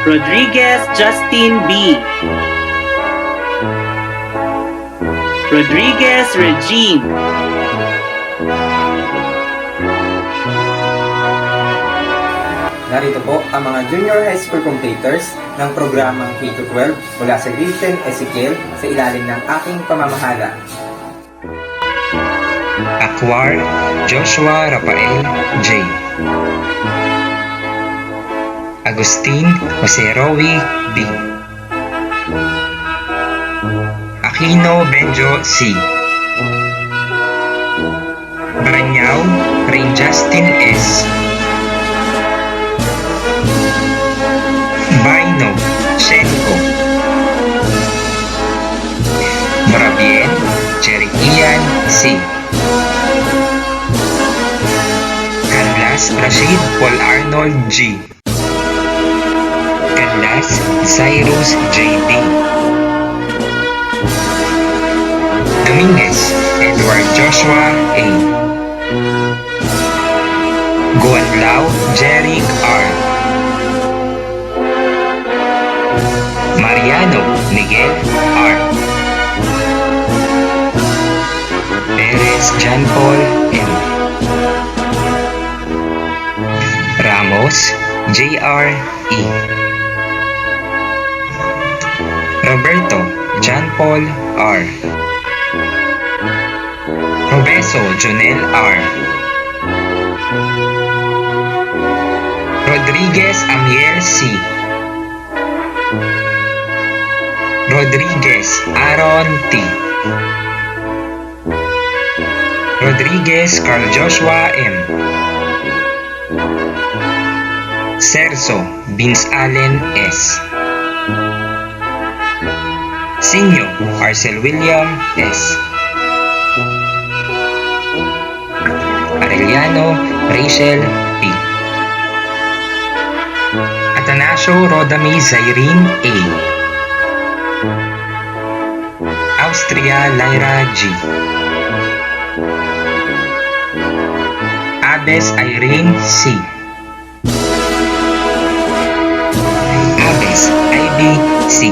Rodriguez Justin B. Rodriguez Regine. Narito po ang mga junior high school completers ng programang K-12 mula sa Grade 10 Ezekiel sa ilalim ng aking pamamahala. Akwar Joshua Rafael J. Agustin Jose Rowi B. Aquino Benjo C. Baranyao Rain Justin S. Baino Shenko. Morabien Jerry Ian C. Canlas Rashid Paul Arnold G. Canlas Cyrus J.D. Dominguez Edward Joshua A. Guanlao Jeric R. Mariano Miguel R. Perez John Paul M. Ramos J.R. E. Roberto John Paul R. Robeso Jonel R. Rodriguez Amiel C. Rodriguez Aaron T. Rodriguez Carl Joshua M. Serso Vince Allen S. Sinyo Arcel William S. Arellano Rachel P. Atanasio Rodamy Zairine A. Austria Lyra G. Abes Irene C. Abes Ivy C.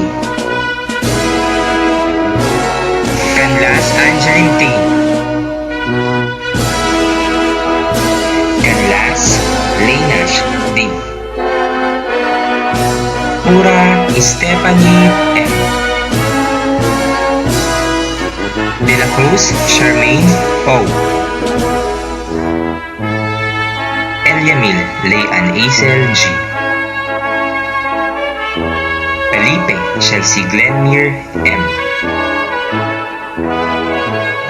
Canlas Angeline T. Canlas Lenash D. Pura Stephanie M. De la Cruz Charmaine O. Eliamil Leanne Azel G. Felipe Chelsea Glenmere M.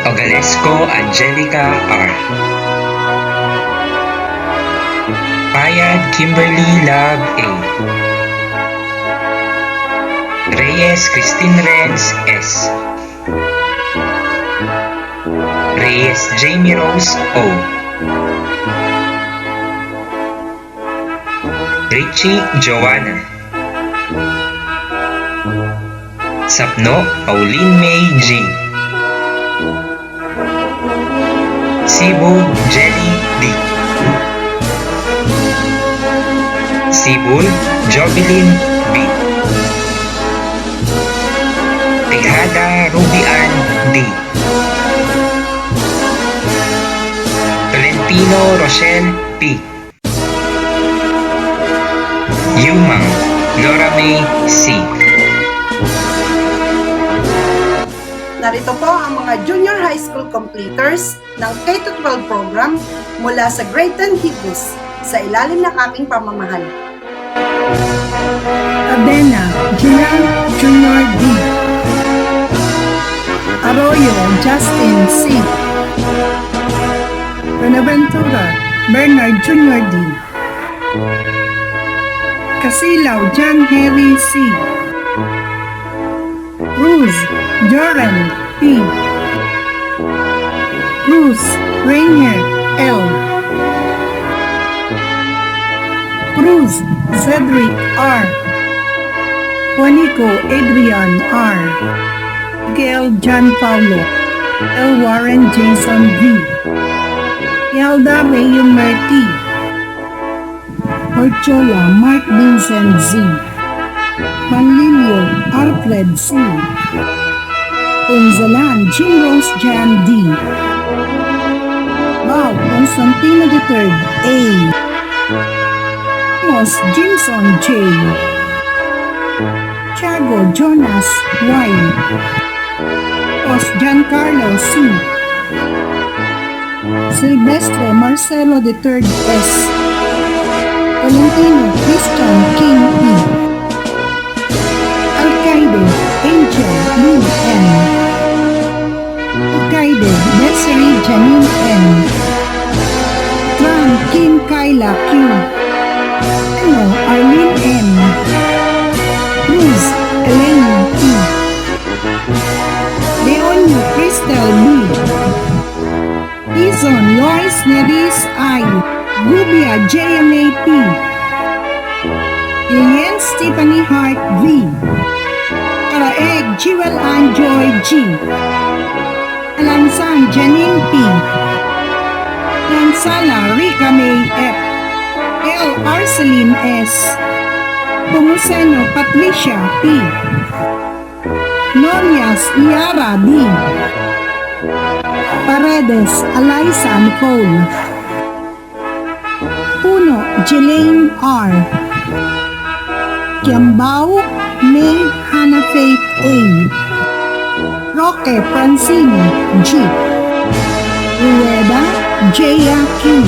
Ogalesco Angelica R. Payad Kimberly Love A. Reyes Christine Renz S. Reyes Jamie Rose O. Richie Joanna. Sapno Pauline May G. Cebu Jelly D. Sibul Jobilin B. Tejada Rubian D. Tolentino Rochelle P. Yumang Laura May C. Narito po ang mga junior high school completers ng K-12 program mula sa Grade 10 Hibus sa ilalim ng aking pamamahal. Abena Gina Junior D. Arroyo Justin C. Buenaventura Bernard Junior D. Casilaw John Harry C. Cruz Joran P. Cruz Rainier L. Cruz Cedric R. Juanico Adrian R. Miguel John Paulo L. Warren Jason D. Yelda Rayo Merti Orchola Mark Vincent Z. Manlilio Alfred C. Ponzalan Jim Rose Jan D. Bao Constantino III A. Amos Jimson J. Tiago Jonas Y. Os Giancarlo C. Silvestre Marcelo III S. Valentino Christian King P. Alcaide Angel Lou N. Alcaide Desiree Janine N. Tran Kim Kyla Q. Ano Arlene N. Cruz Elaine P. Leonio Crystal B. Izon Lois Neris I. Rubia JMA P. Lilian Stephanie Hart V. Karaeg Jewel Ann Joy G. Alansan Janine P. Lansala Rika May F. L. Arceline S. Pumuseno Patricia P. Norias Iara D. Paredes Eliza Nicole. Puno Jelaine R. Kiambao May Hannah Faith A. Roque Francine G. Rueda Jaya Q.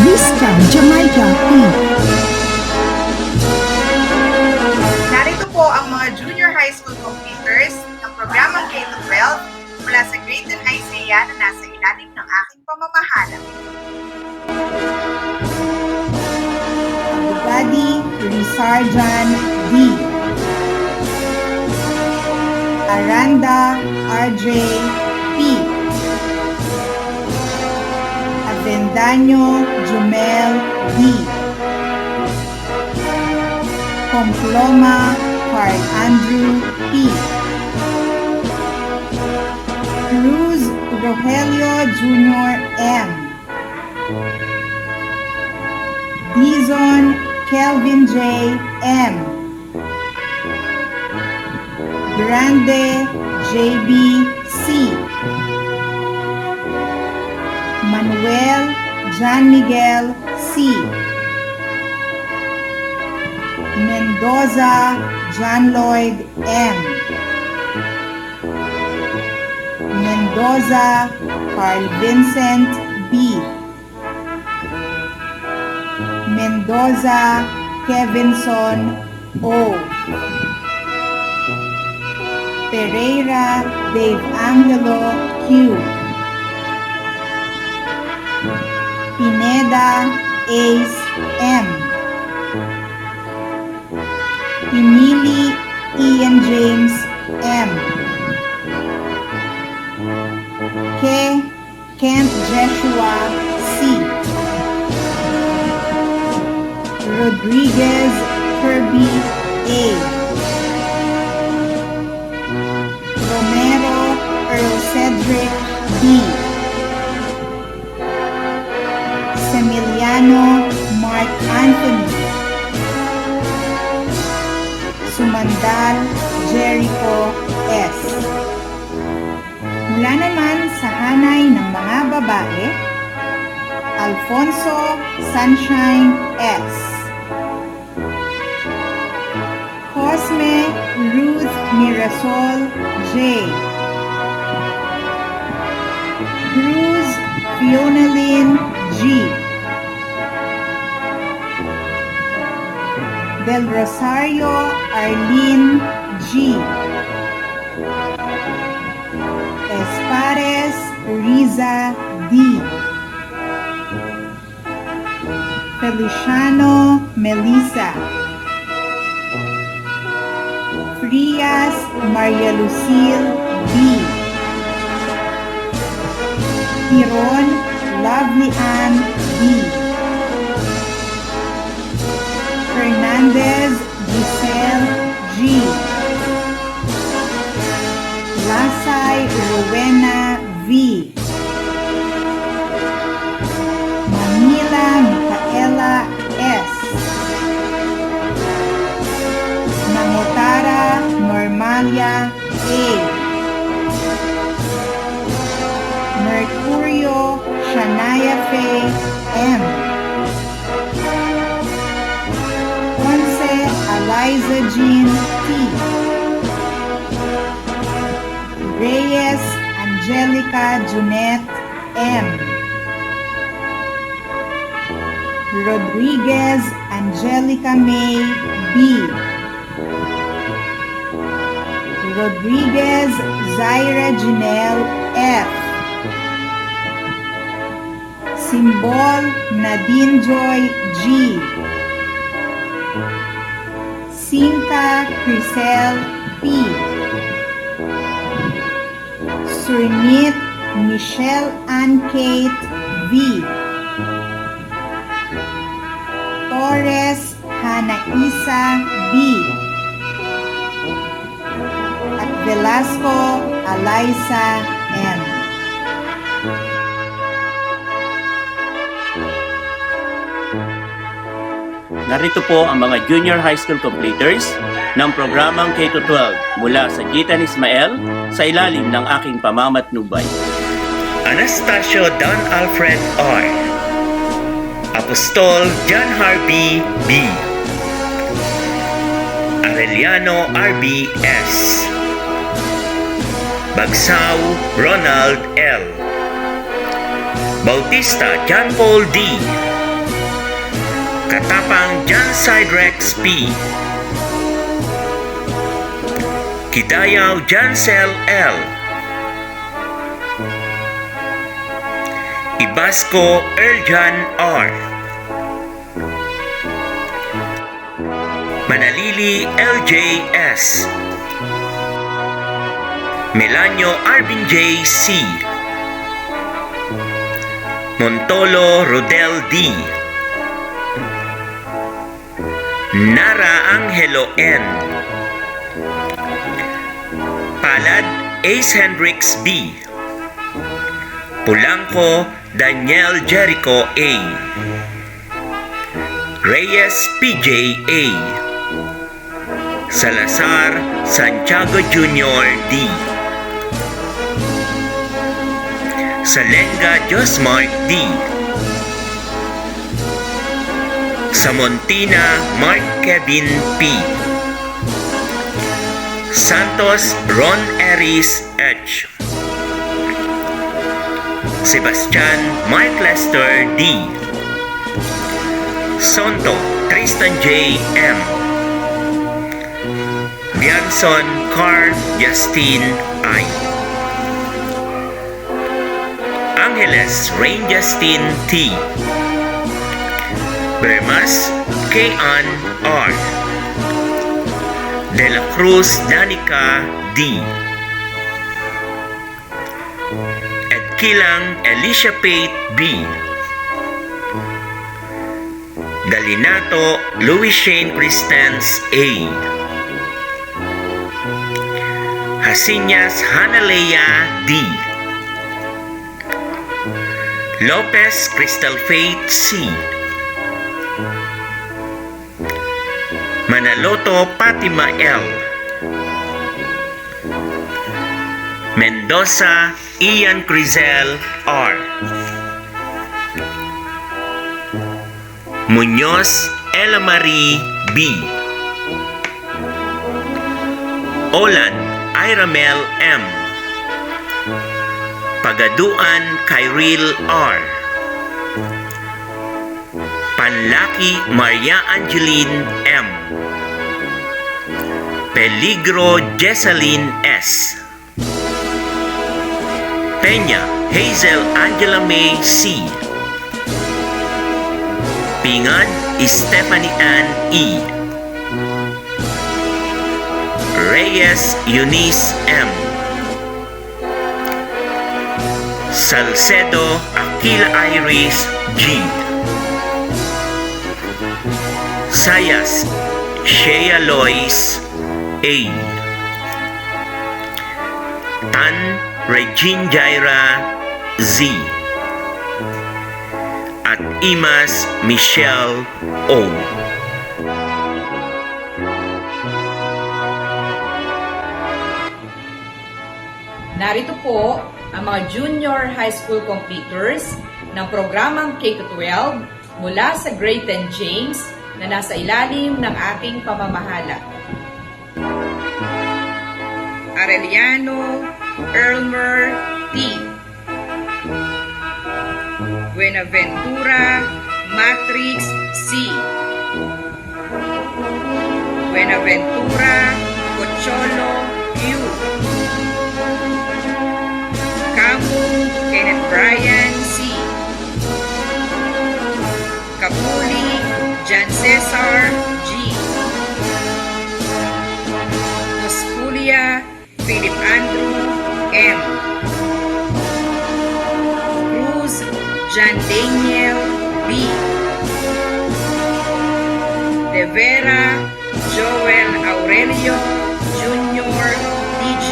V. Christian Jamaica P. Narito po ang mga junior high school completers ng programang K-12 mula sa Grade 10 Isaiah na nasa ilalim ng aking pamamahala. Abugadi Rizarjan D. Aranda RJ P. Avendaño Jumel D. Comploma Carl Andrew P. Cruz Rogelio Jr. M. Dizon Kelvin J. M. Grande JB C. Manuel John Miguel C. Mendoza John Lloyd M. Mendoza Carl Vincent B. Mendoza Kevinson O. Pereira Dave Angelo Q. Pineda Ace M. Emily Ian James M. Kent Joshua C. Rodriguez Kirby A. Romero Earl Cedric B. Semiliano Mark Anthony. Sumandal Jericho S. Mula naman sa hanay ng mga babae, Alfonso Sunshine S. Cosme Ruth Mirasol J. Cruz Fionalyn G. Del Rosario Arlene G. Espares Riza D. Feliciano Melissa. Frias Maria Lucille B. Tiron Lovely Ann B. Fernandez Giselle G. Lasay Rowena V. Manila Micaela S. Nangotara Normalia A. Mercurio Shania Faye M. Ponce Eliza Jean T. Reyes Angelica Junette M. Rodriguez Angelica May B. Rodriguez Zaira Janelle F. Simbol Nadine Joy G. Sinka Crisel P. Surnit Michelle Ann Kate V. Torres Hana Isa B. At Velasco Eliza M. Narito po ang mga junior high school completers ng programang K-12 mula sa Gitan Ismael sa ilalim ng aking pamamatnubay. Anastasio Don Alfred R. Apostol John Harvey B. Arellano RB S. Bagsaw Ronald L. Bautista John Paul D. Katapang John Sidrex P. Kidayaw Jansel L. Ibasco Erjan R. Manalili LJS. Melanio Arvin J. C. Montolo Rodel D. Nara Angelo N. Palad Ace Hendrix B. Pulangco Daniel Jericho A. Reyes PJ A. Salazar Santiago Jr. D. Salenga Josmark D. Samontina Mark Kevin P. Santos Ron Eris H. Sebastian Mark Lester D. Sonto Tristan J. M. Bianson Carl Justin I. Angeles Rain Justin T. Bermas K.An R. De la Cruz Danica D. Edkilang Alicia Pate B. Dalinato Louis Shane Cristens A. Hasinyas Hanalea D. Lopez Crystal Faith C. Manaloto Fatima L. Mendoza Ian Crizel R. Muñoz Ella Marie B. Olan Iramel M. Pagaduan Kyril R. Panlaki Maria Angeline M. Peligro Jesseline S. Peña Hazel Angela May C. Pingad Stephanie Ann E. Reyes Eunice M. Salcedo Aquila Iris G. Sayas Shea Lois A. Tan Regine Jaira Z. At Imas Michelle O. Narito po ang mga junior high school completers ng programang K-12 mula sa Grade 10 James na nasa ilalim ng aking pamamahala. Arellano Elmer T. Buenaventura Matrix C. Buenaventura Cocholo Q. Camu Kenneth Bryan C. Kapuli Jan Cesar G. Tosculia Philip Andrew M. Cruz Jan Daniel B. De Vera Joel Aurelio Jr. DJ.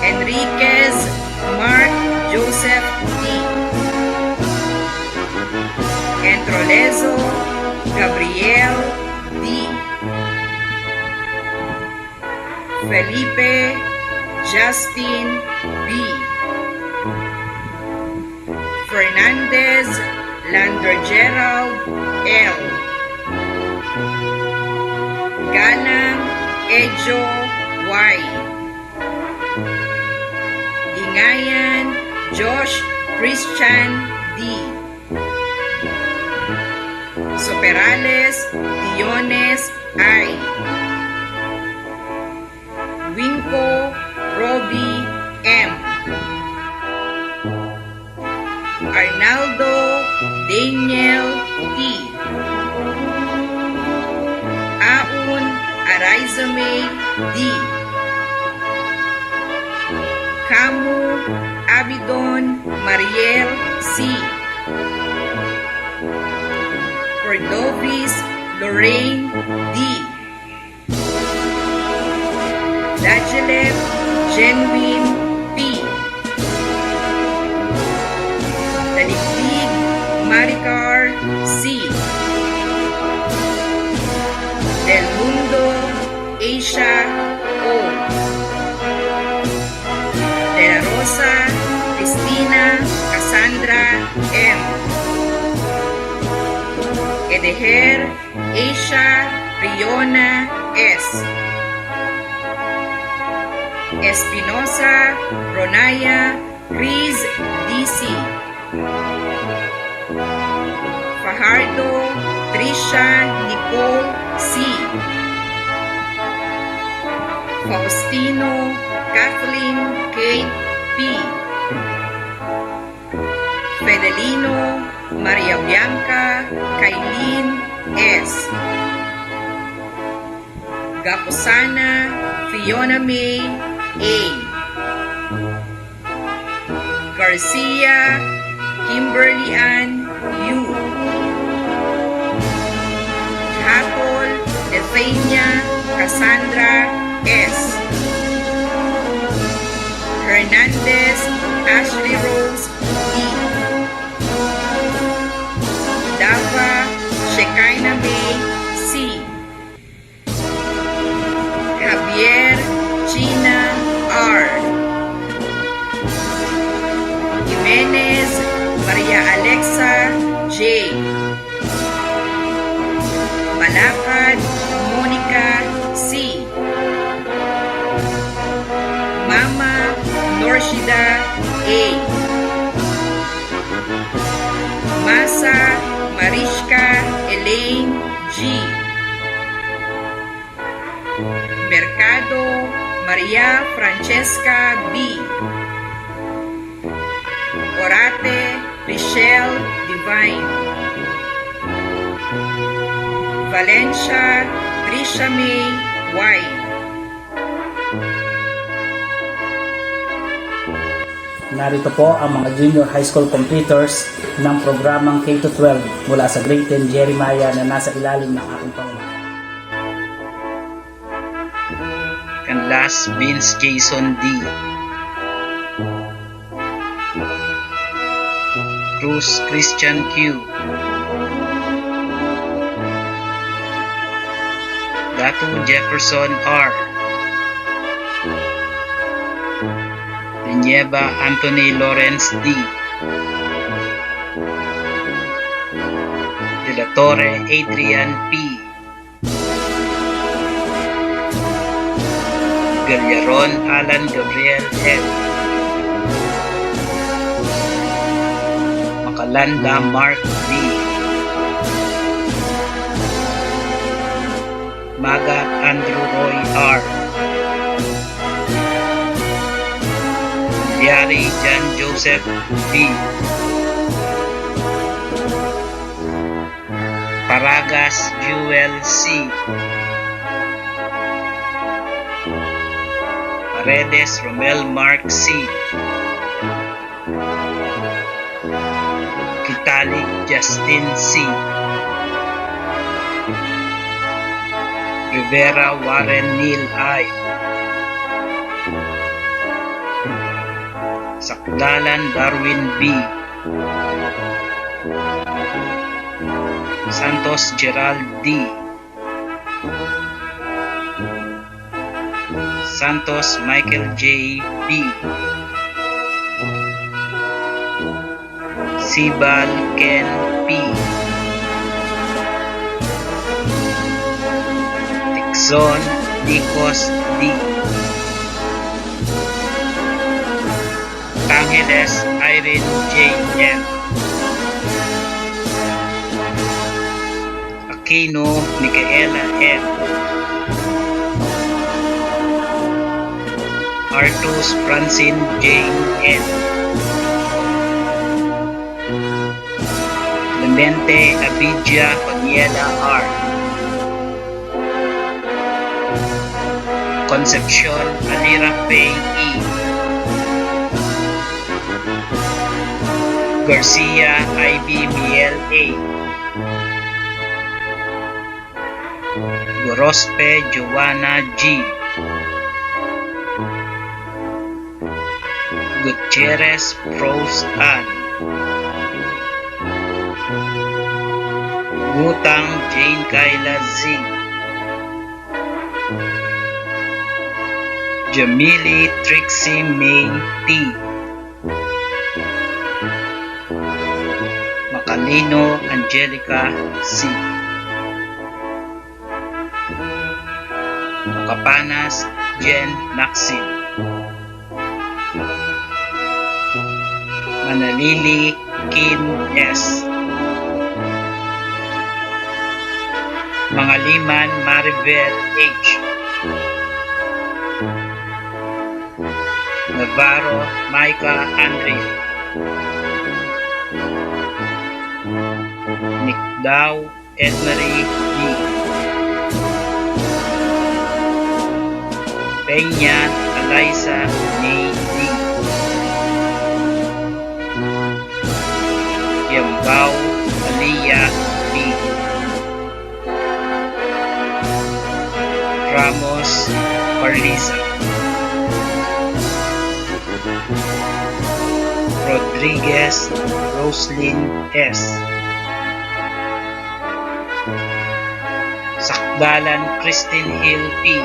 Enriquez Mark Joseph D. Entrolezo Gabriel D. Felipe Justin B. Fernandez Lander Gerald L. Galang Ejo Y. Ingayan Josh Christian D. Soperales Diones I. Winco Robbie M. Arnaldo Daniel T. Aun Arizame D. Camu Abidon Mariel C. Cordovis Lorraine D. Dagelet Genuine P. Daligdig Maricar C. Del Mundo Asia O. De la Rosa Cristina Cassandra M. Edeher Asia Riona S. Espinosa Ronaya Riz DC. Fajardo Trisha Nicole C. Faustino Kathleen Kate P. Fedelino Maria Bianca Kailin S. Gapusana Fiona May A. Garcia Kimberly Ann U. Hatol Defenia Cassandra S. Hernandez Ashley Rose E. Dava Shekinah May C. Javier China R. Jimenez Maria Alexa J. Malakad Monica C. Mama Norshida A. Masa Mariska Elaine G. Mercado Maria Francesca B. Orate Michelle Divine. Valencia Trisha May Y. Narito po ang mga junior high school completers ng programang K-12 mula sa grade 10 Jeremiah na nasa ilalim ng aking pamamahala. Canlas Vince Jason D. Cruz Christian Q. Datu Jefferson R. Nieva Anthony Lawrence D. De la Torre Adrian P. Gallaron Alan Gabriel F. Macalanda Mark D. Magat Andrew Roy R. Yari John Joseph B. Paragas Jewel C. Paredes Romel Mark C. Kitalik Justin C. Rivera Warren Neil I. Sakdalan Darwin B. Santos Gerald D. Santos Michael J. B. Sibal Ken P. Tixon Nicos D. Angeles Irene J. M. Aquino Micaela M. Artus Francine Jane N. Clemente Abidia Pagniela R. Concepcion Alira Faye E. Garcia Ivy Miel A. Gorospe Joanna G. Gutierrez Rose Ann. Gutang Jane Kayla Z. Jamili Trixie May T. Macalino Angelica C. Makapanas Jen Maxim. Manalili Kim S. Mangaliman Maribel H. Navarro Micah Andre. Nikdao Edmarie D. Peña Eliza May D. Yambao Aliyah B. Ramos Carlisa. Rodriguez Roslyn S. Sakdalan Christine Hill P.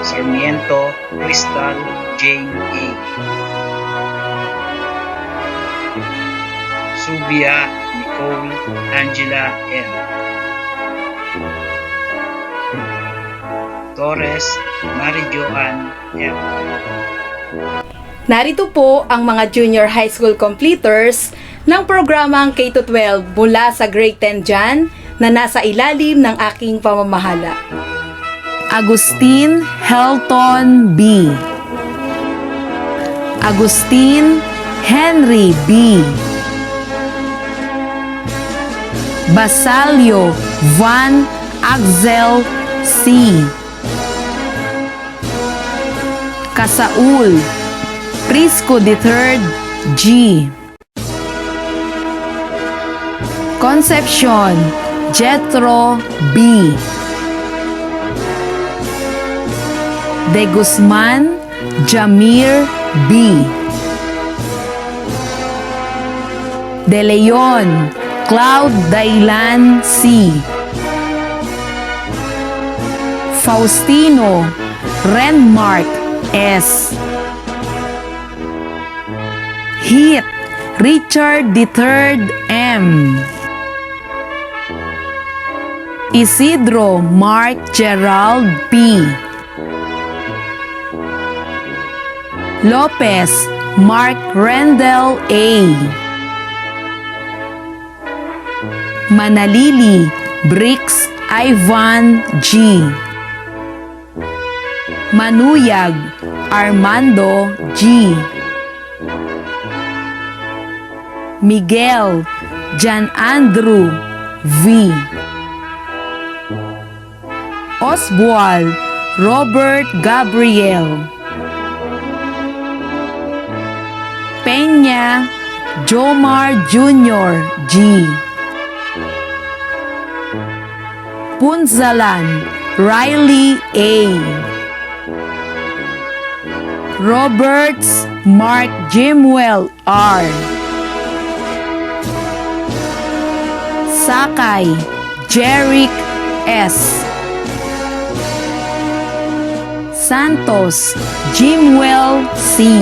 Sarmiento Crystal Jane A. Subia Nicole Angela M. Torres Mary Joan M. Narito po ang mga junior high school completers ng programang K-12 mula sa grade 10 dyan na nasa ilalim ng aking pamamahala. Agustin Helton B. Agustin Henry B. Basalio Van Axel C. Kasaul Prisco III G. Concepcion Jethro B. De Guzman Jamir B. De Leon Cloud Dailan C. Faustino Renmark S. Heath Richard III M. Isidro Mark Gerald P. Lopez Mark Rendell A. Manalili Brix Ivan G. Manuyag Armando G. Miguel Jan Andrew V. Oswald Robert Gabriel. Peña Jomar Jr. G. Punzalan Riley A. Roberts Mark Jimwell R. Sakay Jeric S. Santos Jimwell C.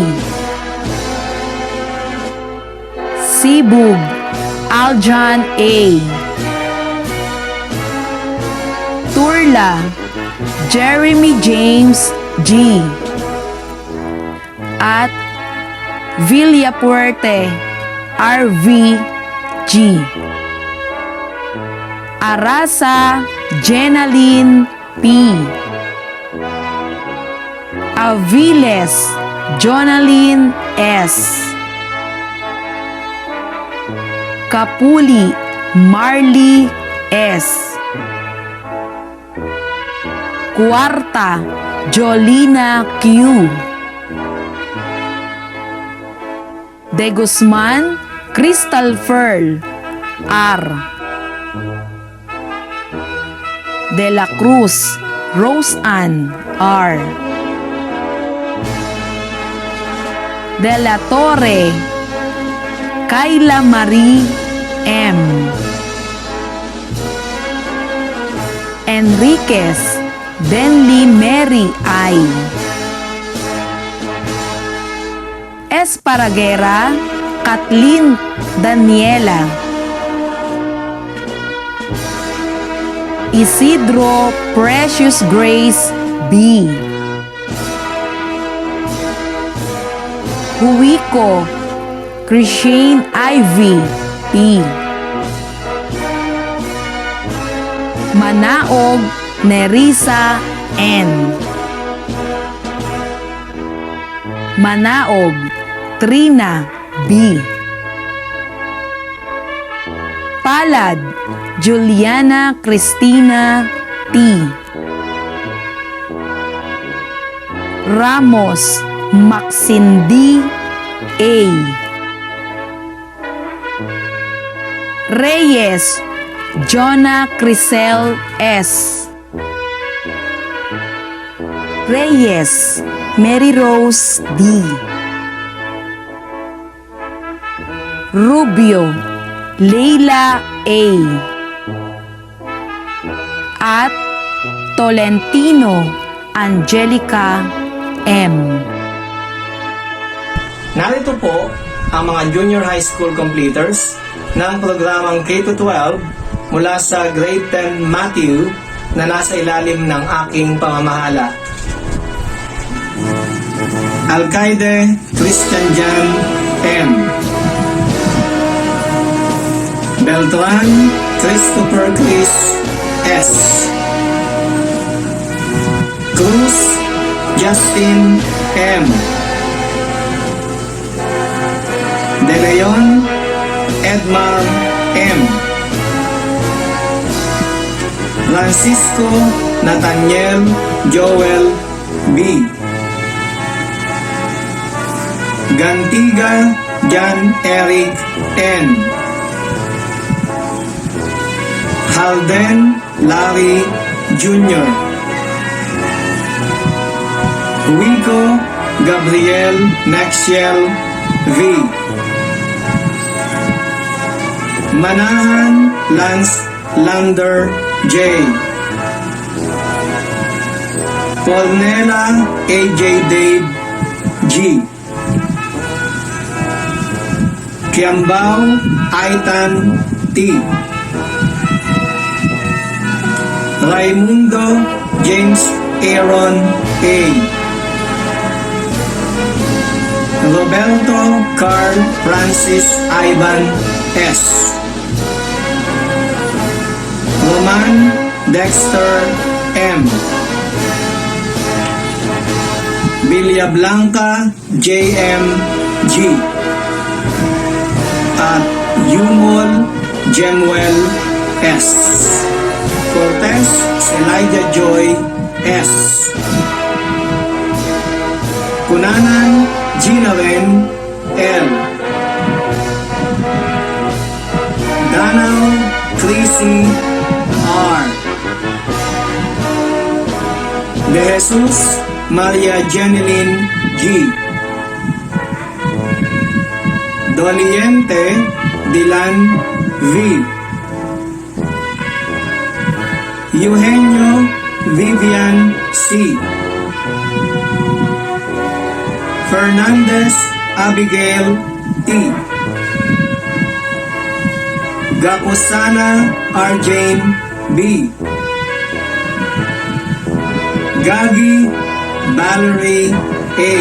Sibug Aljan A. Turla Jeremy James G. At Villapuerte RV G. Arasa Jenaline P. Aviles Jonaline S. Kapuli Marley S. Cuarta Jolina Q. De Guzman Crystal Pearl R. De la Cruz Rose Ann R. De la Torre Kayla Marie M. Enriquez Denly Mary I. Esparraguera Kathleen Daniela. Isidro Precious Grace B. Huico Christine Ivy P. Manaog Nerissa N. Manaog Trina B. Palad Juliana Cristina T. Ramos Maxindi A. Reyes Jonah Crisel S. Reyes Mary Rose D. Rubio Leila A. At Tolentino Angelica M. Narito po ang mga junior high school completers ng programang K-12 mula sa Grade 10 Matthew na nasa ilalim ng aking pamamahala. Alcaide Christian Jan M. Beltran Christopher Chris S. Cruz Justin M. De Leon Edmar M. Francisco Nathaniel Joel B. Gantiga Jan Eric N. Halden Larry Jr. Huico Gabriel Maxiel V. Manahan Lance Lander J. Polnela AJ Dave G. Kiambao Aitan T. Raimundo James Aaron A. Roberto Carl Francis Ivan S. Roman Dexter M. Villablanca JM G. At Yumol Jemuel S. Cortez Elijah Joy S. Kunanan Ginaren L. Danao Chrissy R. De Jesus Maria Jeneline G. Doliente Dylan V. Eugenio Vivian C. Fernandez Abigail T. Gapusana Arjane B. Gagi Valerie A.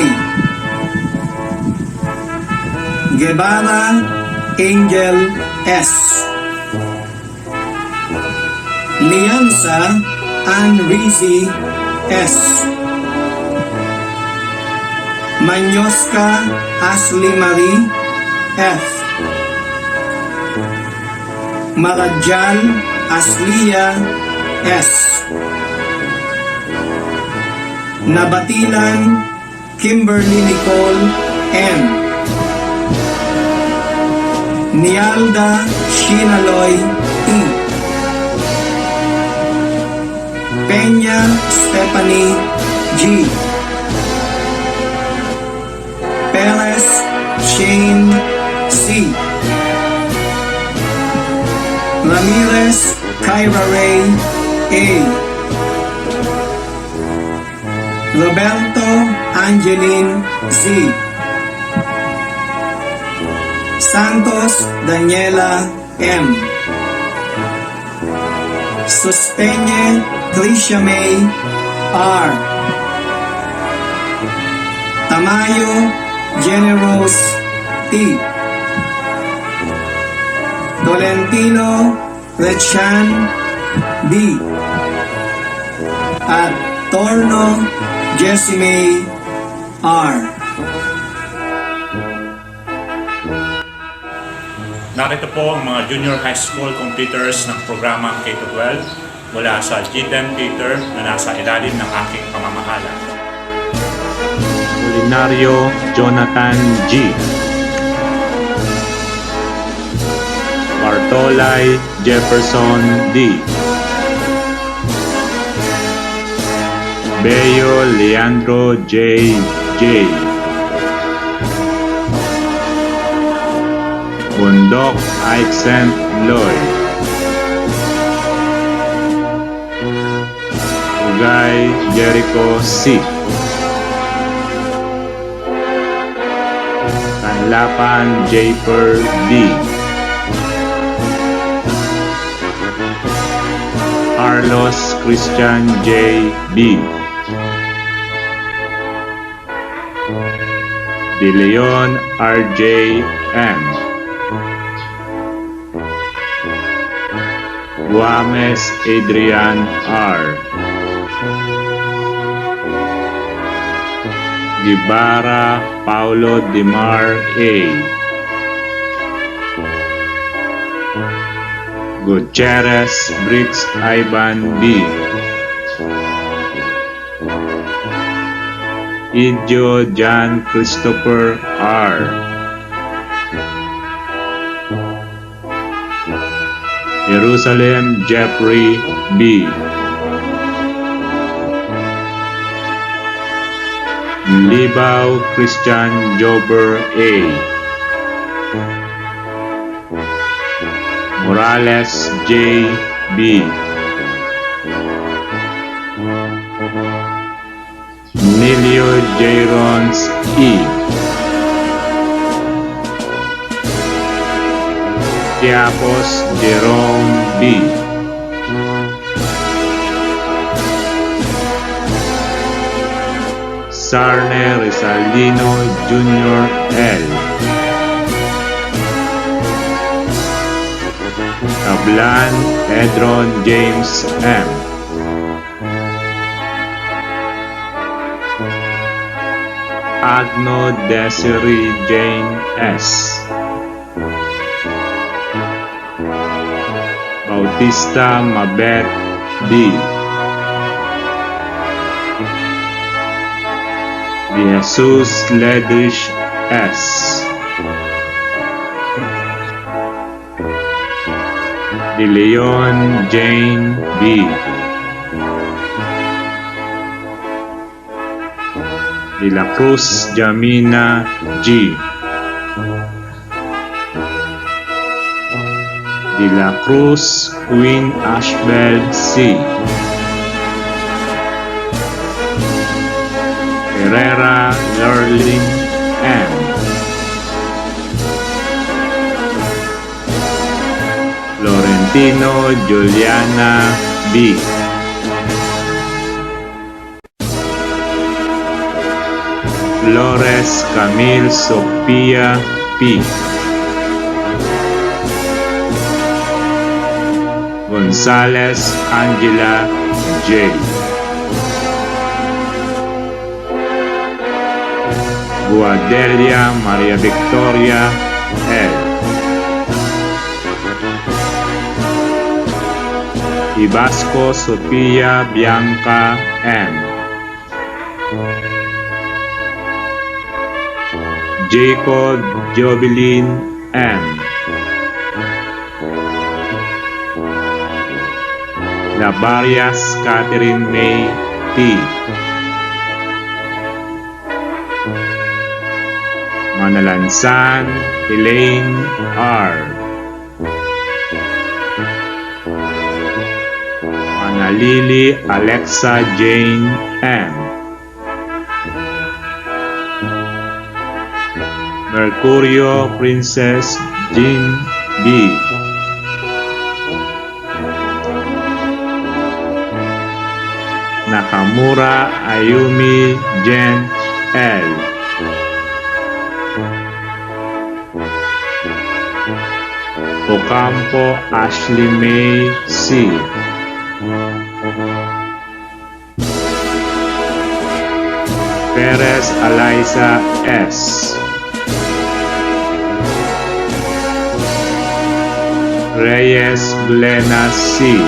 Guevara Angel S. Lianza Ann Rizzi S. Manyoska Ashley Marie F. Marajal Aslia S. Nabatilan Kimberly Nicole N. Nialda Shinaloy E. Peña Stephanie G. Perez Shane C. Ramirez Kyra Ray A. Roberto Angeline Z. Santos Daniela M. Suspeñe Tricia May R. Tamayo Generos T. Tolentino Rechan D. At Torno Jessime R. Narito po ang mga junior high school completers ng programang K-12 mula sa G10 Theater na nasa ilalim ng aking pamamahala. Culinario Jonathan G. Bartolay Jefferson D. Bello Leandro J. J. Bundok Ike St. Lloyd. Ugay Jericho C. Kanlapan Japer D. Carlos Christian J. B. De Leon R.J. M. Guames Adrian R. Gibara Paulo Dimar A. Gutierrez Briggs Ivan B. Idjo John Christopher R. Jerusalem Jeffrey B. Libao Christian Jober A. Morales J. B. Emilio Jairons E. Tiapos Jerome B. Sarne Rizaldino Jr. L. Tablan Edron James M. Agno Desiree Jane S. Bautista Mabet D. De Jesus Ledrich S. De Leon Jane B. De la Cruz Jamina G. De la Cruz Queen Ashbel C. Herrera Lurling M. Florentino Juliana B. Flores Camille Sophia P. Gonzales Angela J. Guadelia Maria Victoria L. Ibasco Sofia Bianca M. Jacob Jovelyn M. Labarias Catherine May T. Manalansan Elaine R. Manalili Alexa Jane M. Mercurio Princess Jean B. Nakamura Ayumi Jen L. Ocampo Ashley May C. Perez Eliza S. Reyes Glenna C.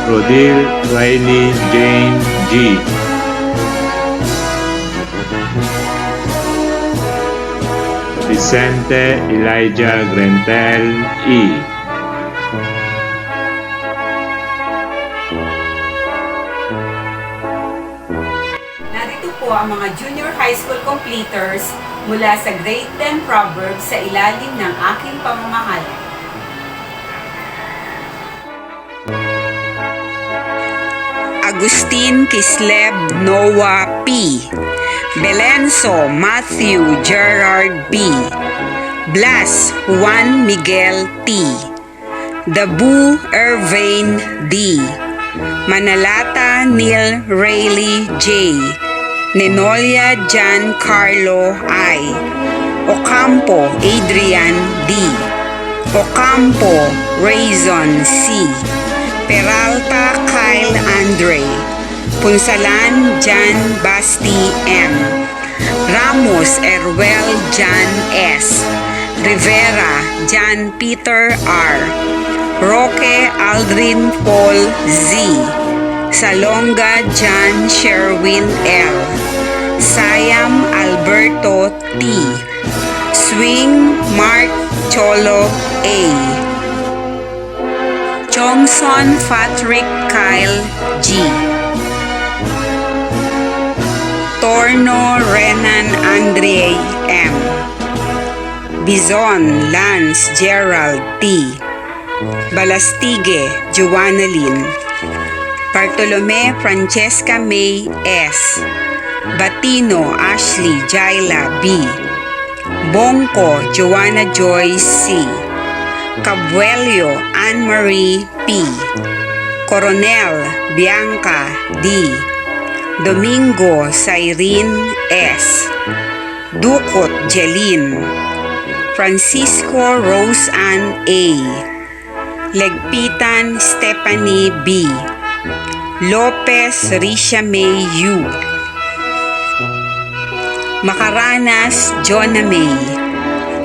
Rodil Riley Jane G. Vicente Elijah Grentel E. Narito po ang mga junior high school completers mula sa grade 10 Proverbs sa ilalim ng aking pamamahala. Agustin Kisleb Noah P. Belenso Matthew Gerard B. Blas Juan Miguel T. Dabu Irvain D. Manalata Neil Rayleigh J. Nenolia Giancarlo I. Ocampo Adrian D. Ocampo Rayzon C. Peralta Kyle Andre. Punsalan Jan Basti M. Ramos Erwel Jan S. Rivera Jan Peter R. Roque Aldrin Paul Z. Salonga Jan Sherwin L. Sayam Alberto T. Swing Mark Cholo A. Johnson Patrick Kyle G. Torno Renan Andre M. Bizon Lance Gerald T. Balastige Joanna Lynn. Bartolome Francesca May S. Batino Ashley Jaila B. Bongko Joanna Joy C. Cabuelio Anne-Marie P. Coronel Bianca D. Domingo Cyrene S. Ducot Jeline. Francisco Rose Ann A. Legpitan Stephanie B. Lopez Risha May U. Macaranas Jonah May.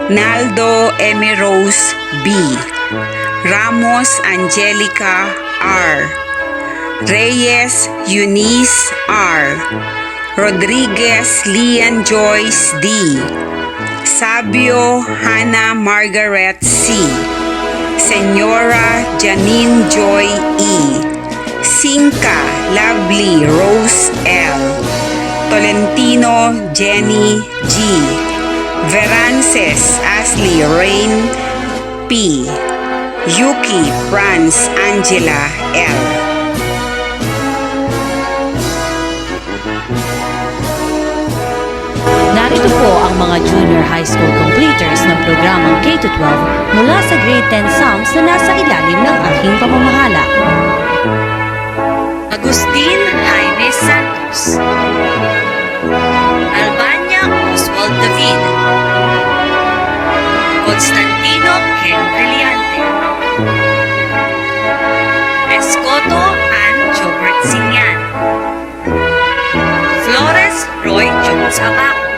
Naldo Emmy Rose B. Ramos Angelica R. Reyes Eunice R. Rodriguez Lian Joyce D. Sabio Hannah Margaret C. Senyora Janine Joy E. Sinca Lovely Rose L. Tolentino Jenny G. Verances Ashley Rain P. Yuki Franz Angela L. Narito po ang mga junior high school completers ng programang K-12 mula sa grade 10 SAMS na nasa ilalim ng aking pamamahala. Agustin Jaime Santos, Albania Oswald David, Jones Abaco,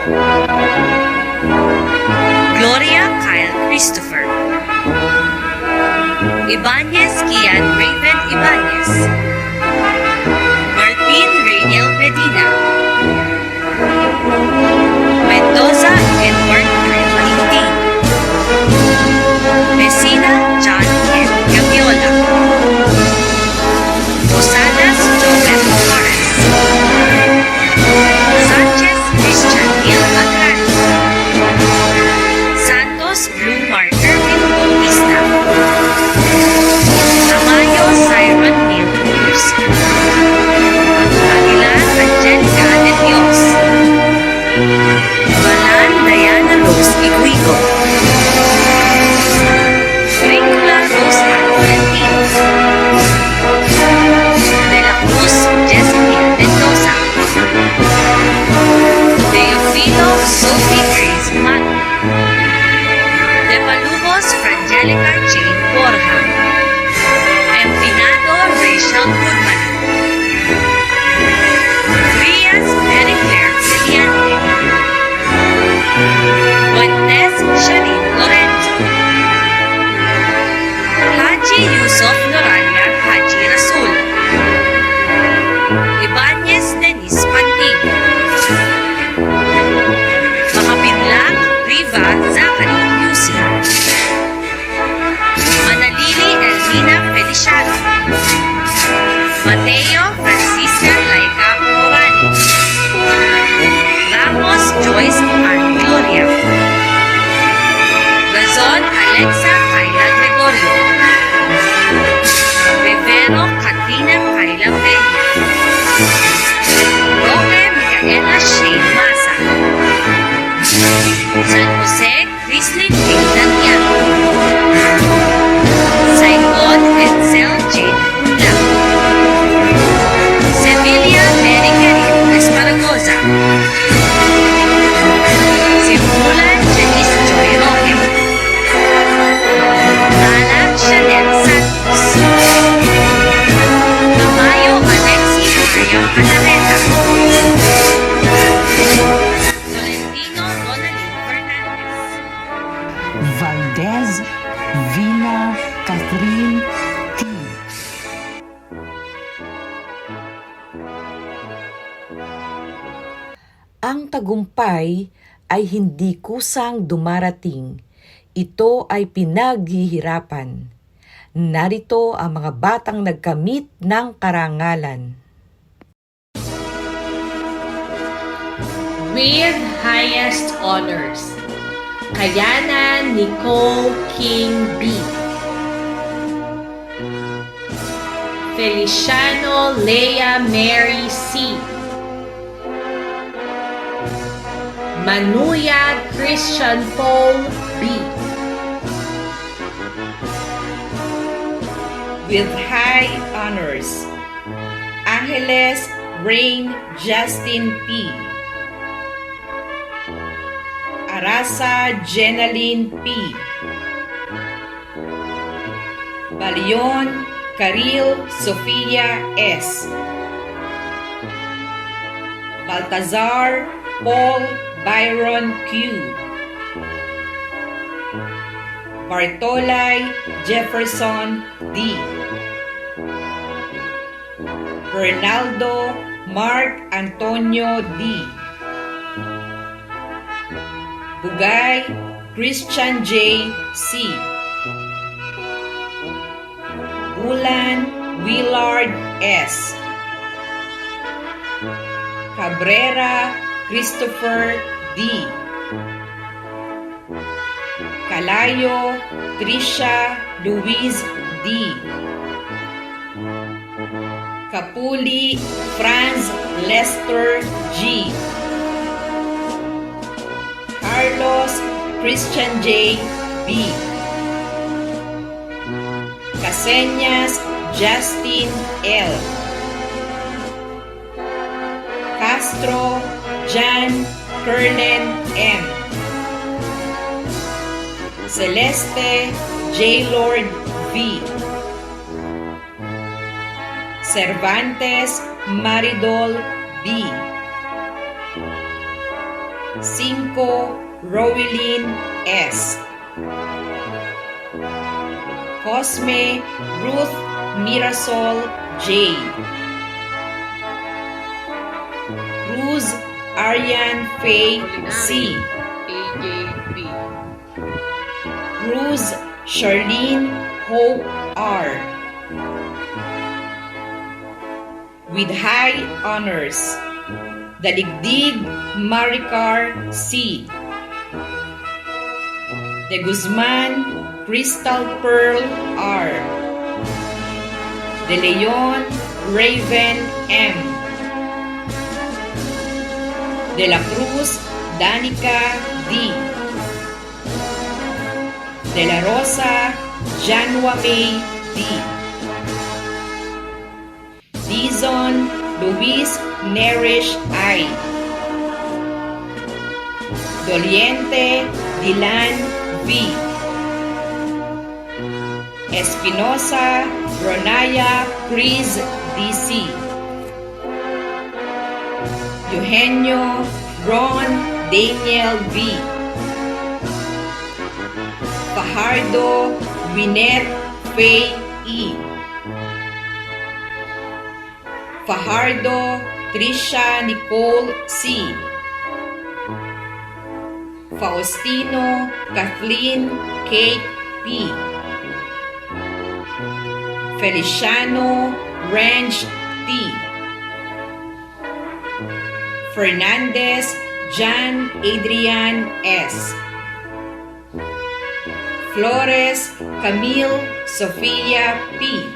Gloria Kyle Christopher, Ibanez Kian Raven Ibanez, Martin Rainiel Medina, Mendoza Edward Valentin, Messina John N. Gaviola, Posadas Joel Torres, Sanchez Christian Neil Adrani, Santos Blue Marker Vin Bautista, Tamayo Siron Neil Cruz, Aguilar Angelica de Dios, Balan Diana Rose Iguigo, Gringula Rose Ann Valentino, De la Cruz Jessica Mendoza, Teofilo Sophie Grace Mato, De Palubos Frangelica Jane Borja, Empinado Rachel Goodman, Frias Mary Claire Celiante, Fuentes Shalin Lorenzo, Haji Yusuf Noralia Haji Rasul, Ibanez Denise Pantigo, Makapinlang Riva Zachary Yusi, Manalili Elvina Feliciano, Mateo Francisca Laika Morani, Ramos Joyce Ann Gloria, Gazon Alexa Kayla Gregorio, Rivero Katrina Kayla Peña, Roque Micaela Shane Masa, San Jose Crislin K. Daniel, Saigon Edsel Jane Unla, Sevilla Mary Karin Esparagoza, Simulan Janice Joy Roque, Alan Chanel Santos, Tamayo Alexi Maria Canareta, Tolentino Ronaldin Fernandez, Valdez Vina Catherine T. Ang tagumpay ay hindi kusang dumarating. Ito ay pinaghihirapan. Narito ang mga batang nagkamit ng karangalan. With highest honors, Kayanan Nicole King B. Feliciano Leia Mary C. Manuya Christian Paul B. With high honors, Angeles Rain Justin P. Arasa Jenaline P. Balion Karil Sofia S. Baltazar Paul Byron Q. Bartolay Jefferson D. Bernaldo Mark Antonio D. Bugay Christian J. C. Bulan Willard S. Cabrera Christopher D. Calayo Trisha Luis D. Capuli Franz Lester G. Carlos Christian J. B. Caseñas Justin L. Castro Jan Kerlen M. Celeste J. Lord V. Cervantes Maridol B. 5. Rowelyn S. Cosme Ruth Mirasol J. Cruz Arian Faye C. AJP. Cruz Charlene Hope R. With high honors, Daligdig Maricar C. De Guzman Crystal Pearl R. De Leon Raven M. De la Cruz Danica D. De la Rosa Janua May D. Dizon Luis Nerish I. Doliente Dilan V. Espinosa Ronaya Cruz DC. Eugenio Ron Daniel V. Fajardo Winnet Faye E. Fajardo Trisha Nicole C. Faustino Kathleen Kate P. Feliciano Range T. Fernandez Jan Adrian S. Flores Camille Sofia P.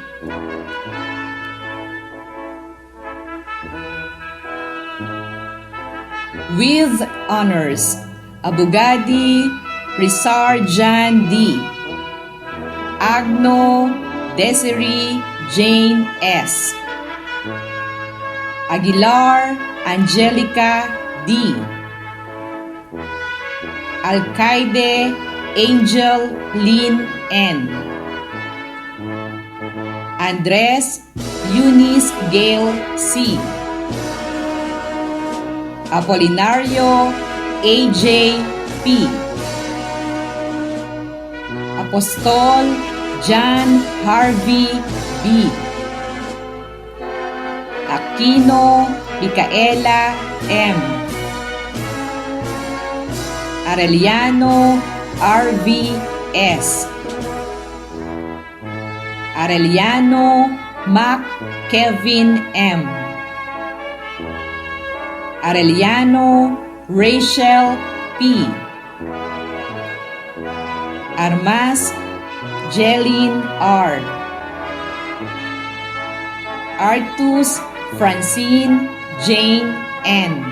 With honors, Abugadi Rizar Jan D. Agno Desiree Jane S. Aguilar Angelica D. Alcaide Angel Lynn N. Andres Eunice Gale C. Apolinario AJ P. Apostol John Harvey B. Aquino Micaela M. Arellano RV S. Arellano Mac Kevin M. Arellano Rachel P. Armas Jeline R. Artus Francine Jane N.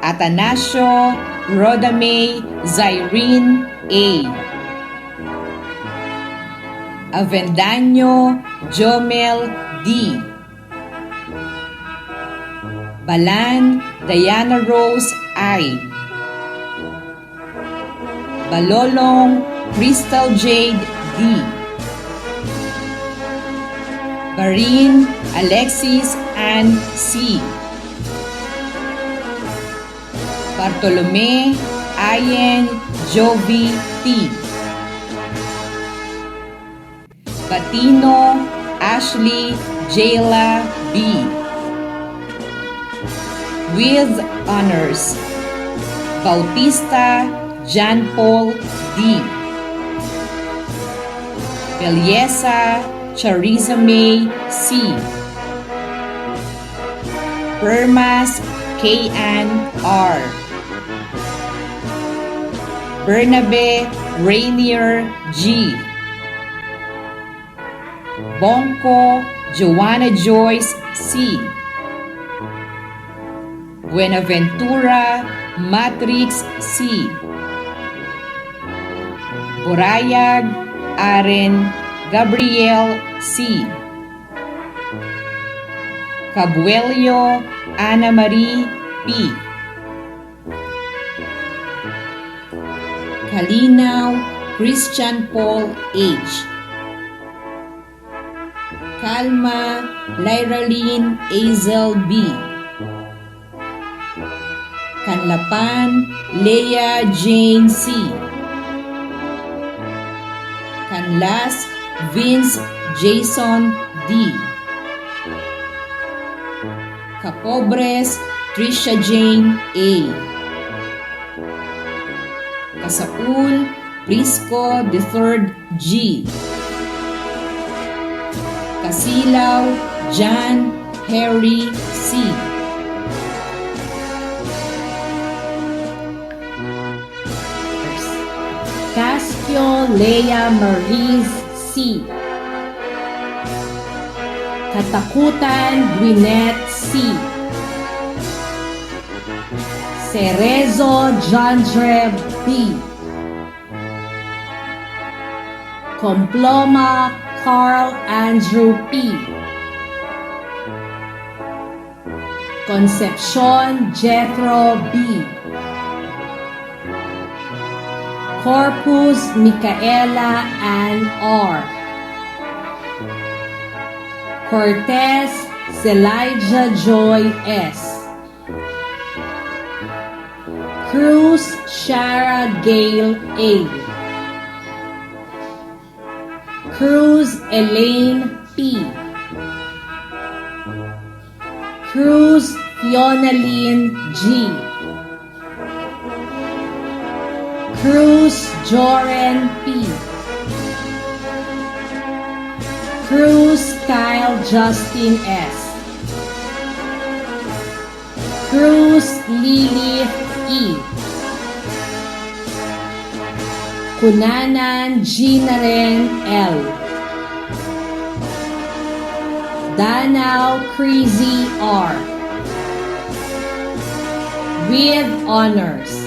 Atanasio Rodame Zyrene A. Avendaño Jomel D. Balan Diana Rose I. Balolong Crystal Jade D. Barin Alexis Ann C. Bartolome Ayen Jovi T. Patino Ashley Jayla B. With honors, Bautista John Paul D. Belyesa Charissa May C. Permas K.Ann R. Bernabe Rainier G. Bonco Joanna Joyce C. Buenaventura Matrix C. Borayag Aren Gabriel C. Cabuelio Ana Marie P. Kalinaw Christian Paul H. Kalma Lyraline Azel B. Kanlapan Leah Jane C. Kanlas Vince Jason D. Kapobres Trisha Jane A. Kasaul Prisco III G. Kasilaw John Harry C. Cascio Leia Marie C. Katakutan Gwyneth C. Cerezo Jandre B. Comploma Carl Andrew P. Concepcion Jethro B. Corpus Micaela Ann R. Cortez Zelija Joy S. Cruz Shara Gale A. Cruz Elaine P. Cruz Fionaline G. Cruz Joren P. Cruz Kyle Justin S. Cruz Lilith E. Kunanan Ginaren L. Danao Crazy R. With honors,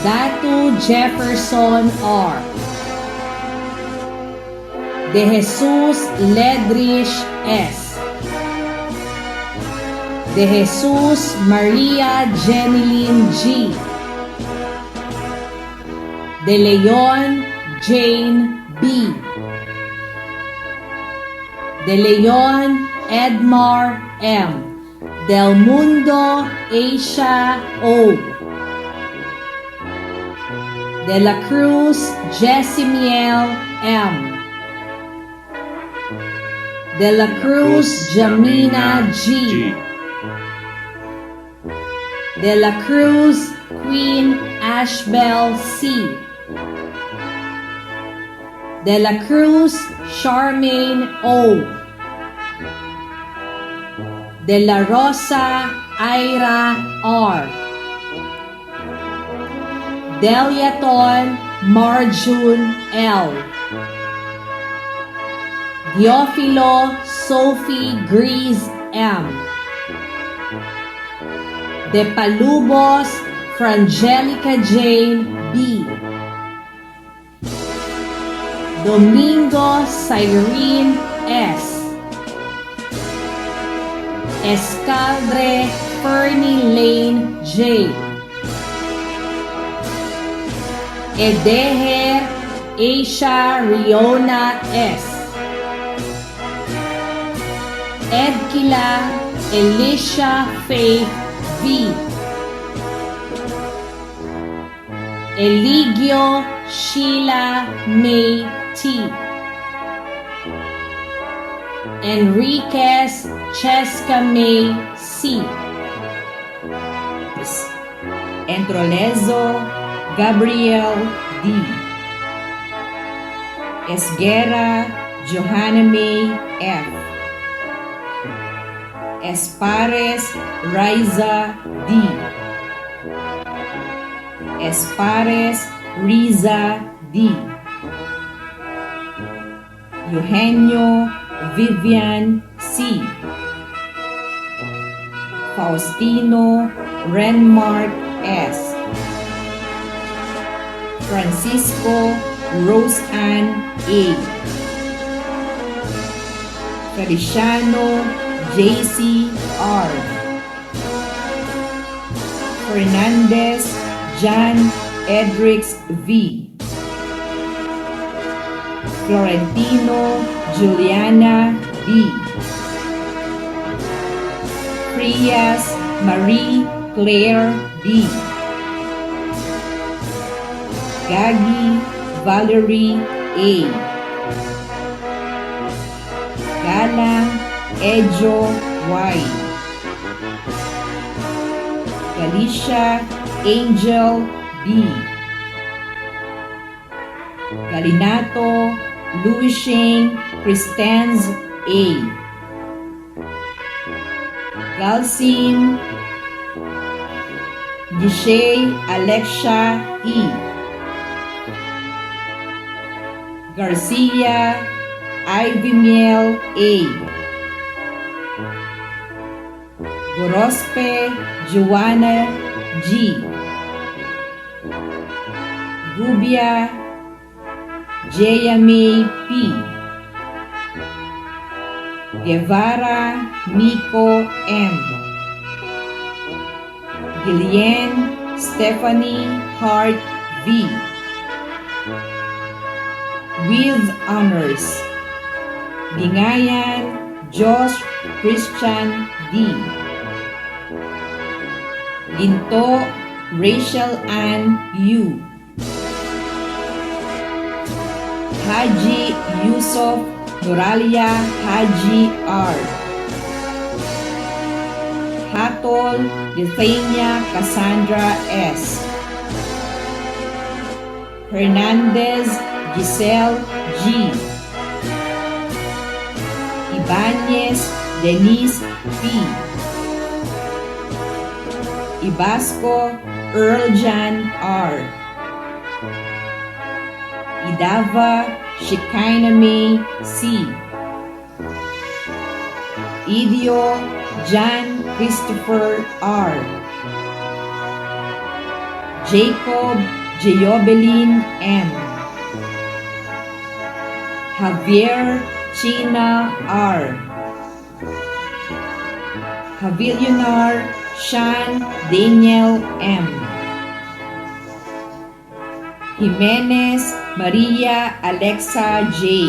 Datu Jefferson R. De Jesus Ledrich S. De Jesus Maria Jeneline G. De Leon Jane B. De Leon Edmar M. Del Mundo Asia O. De la Cruz Jesimiel M. De la Cruz Jamina G. De la Cruz Queen Ashbel C. De la Cruz Charmaine O. De la Rosa Ira R. Deliaton Marjun L. Diofilo Sophie Grease M. De Palubos Frangelica Jane B. Domingo Cyrene S. Escaldre Fernie Lane J. Edeher Aisha Riona S. Edkila Elisha Faith V. Eligio Sheila May T. Enriquez Cheska May C. Entrolezo Gabriel D. Esguerra Johanna May F. Espares Riza D. Espares Riza D. Eugenio Vivian C. Faustino Renmark S. Francisco Roseanne A. Feliciano JC R. Fernandez John Edrix V. Florentino Juliana B. Frias Marie Claire B. Gagi Valerie A. Galang Ejo Y. Galicia Angel B. Galinato Luishing Christens A. Galsim Gishay Alexia E. Garcia Ivimiel A. Gorospe Joanna G. Gubia Jayame P. Guevara Miko M. Gillian Stephanie Hart V. With honors, Bingayan Josh Christian D. Ginto Rachel Ann U. Haji Yusuf Noralia Haji R. Hatol Yesenia Cassandra S. Hernandez Giselle G. Ibanez Denise P. Ibasco Earl Jan R. Idava Shekinah May C. Idio John Christopher R. Jacob Jeobelin M. Javier China R. Javillionar Sean Daniel M. Jimenez Maria Alexa J.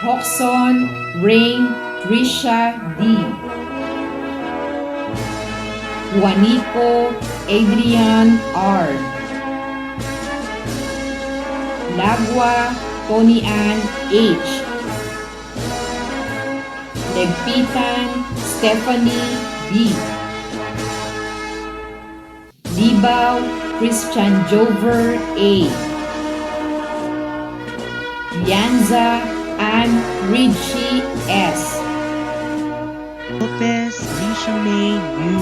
Hoxon Rain Trisha D. Juanico Adrian R. Lagua Tony Ann H. Legpitan Stephanie B. Libaw Christian Jover A. Yanza Ann Ridgey S. Lopez Rishamay U.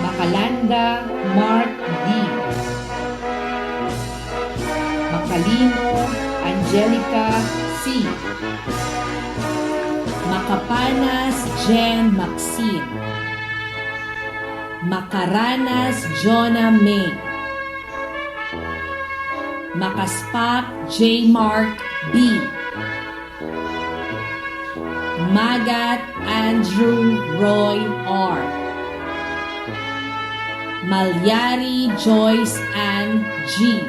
Macalanda Mark D. Macalino Angelica C. Makapanas Jen Maxine. Makaranas Jonah May. Makaspak J. Mark B. Magat Andrew Roy R. Malyari Joyce Ann G.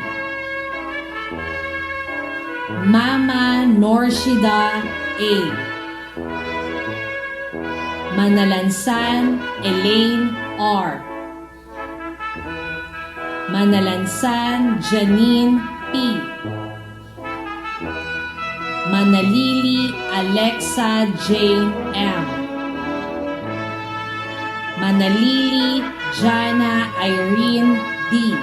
Mama Norshida A. Manalansan Elaine R. Manalansan Janine P. Manalili Alexa Jane M. Manalili Jana Irene D.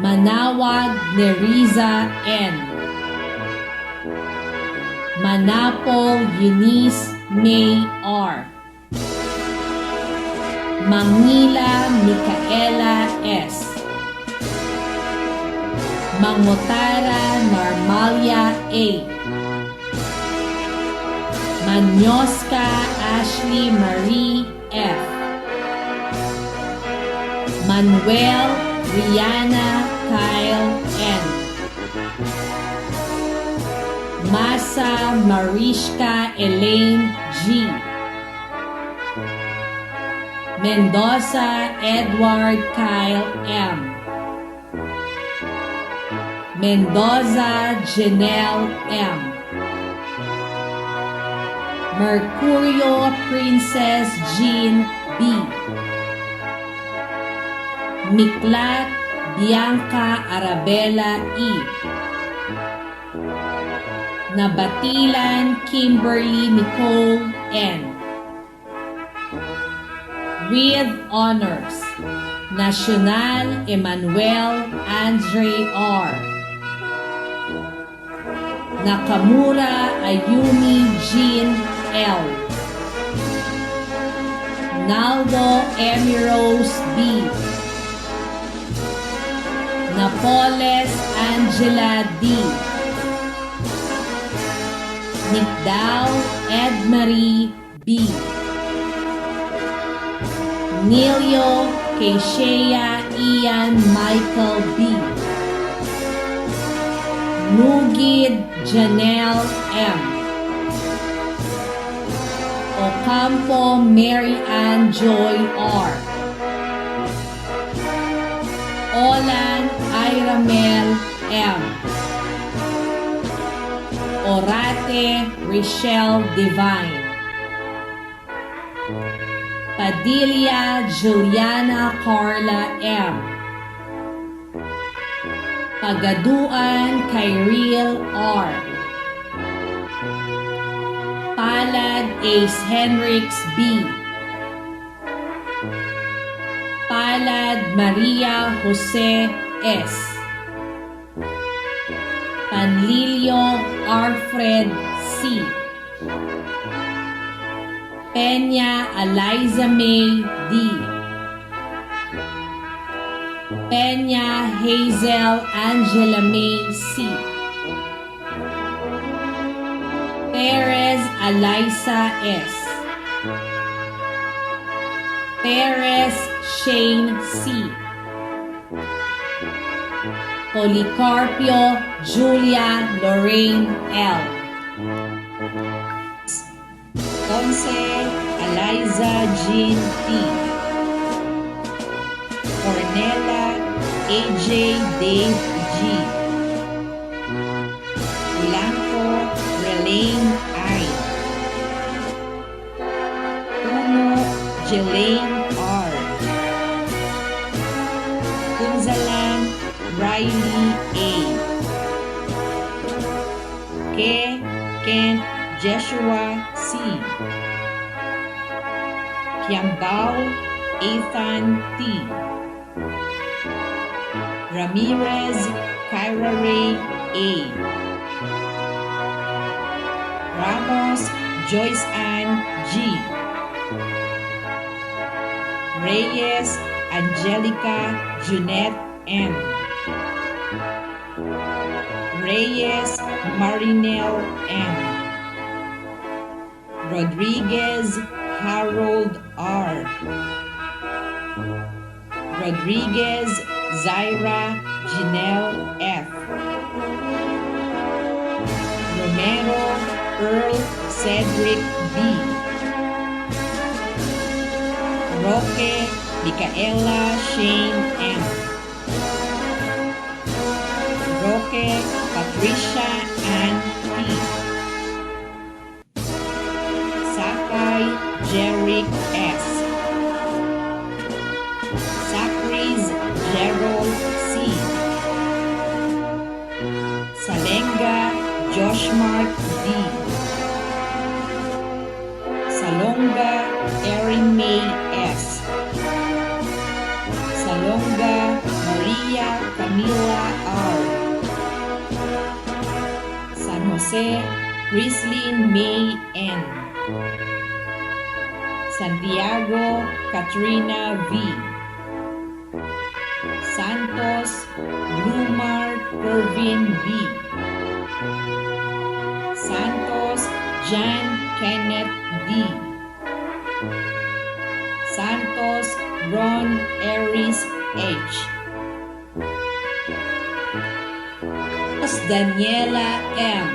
Manawag Neriza N. Manapol Eunice May R. Mangila Micaela S. Mangotara Normalia A. Manyoska Ashley Marie F. Manuel Rihanna Kyle N. Masa Mariska Elaine G. Mendoza Edward Kyle M. Mendoza Janelle M. Mercurio Princess Jean B. Miklat Bianca Arabella E. Nabatilan Kimberly Nicole N. With honors, National Emmanuel Andre R. Nakamura Ayumi Jean L. Naldo Emirose B. Napoles Angela D. Nikdao Edmarie B. Nilio Keishea Ian Michael B. Nugid Janelle M. Ocampo Mary Ann Joy R. Olan Iramel M. Orate Rochelle Divine. Padilla Juliana Carla M. Pagaduan Kyril R. Palad Ace Henrix B. Palad Maria Jose S. Panlilio Alfred C. Peña Eliza May D. Peña Hazel Angela May C. Perez Eliza S. Perez Shane C. Policarpio Julia Lorraine L. Conce Eliza Jean T. Cornella AJ Dave G. Blanco Relaine I. Puno Jelaine R. Kunzalan Riley A. Kent Joshua C. Kiambao Ethan T. Ramirez Kyra Ray A. Ramos Joyce Ann G. Reyes Angelica Junette M. Reyes Marinel M. Rodriguez Harold R. Rodriguez Zaira Janelle F. Romero Earl Cedric B. Roque Micaela Shane M. Roque Patricia Ann P. Sakay Jeric S. Sakris Gerald C. Salenga Joshmark D. Salonga Erin May S. Salonga Maria Camila R. San Jose Chrislyn May N. Santiago Katrina V. Santos Blumar Kervin B. Santos John Kenneth D. Santos Ron Aries H. Daniela M.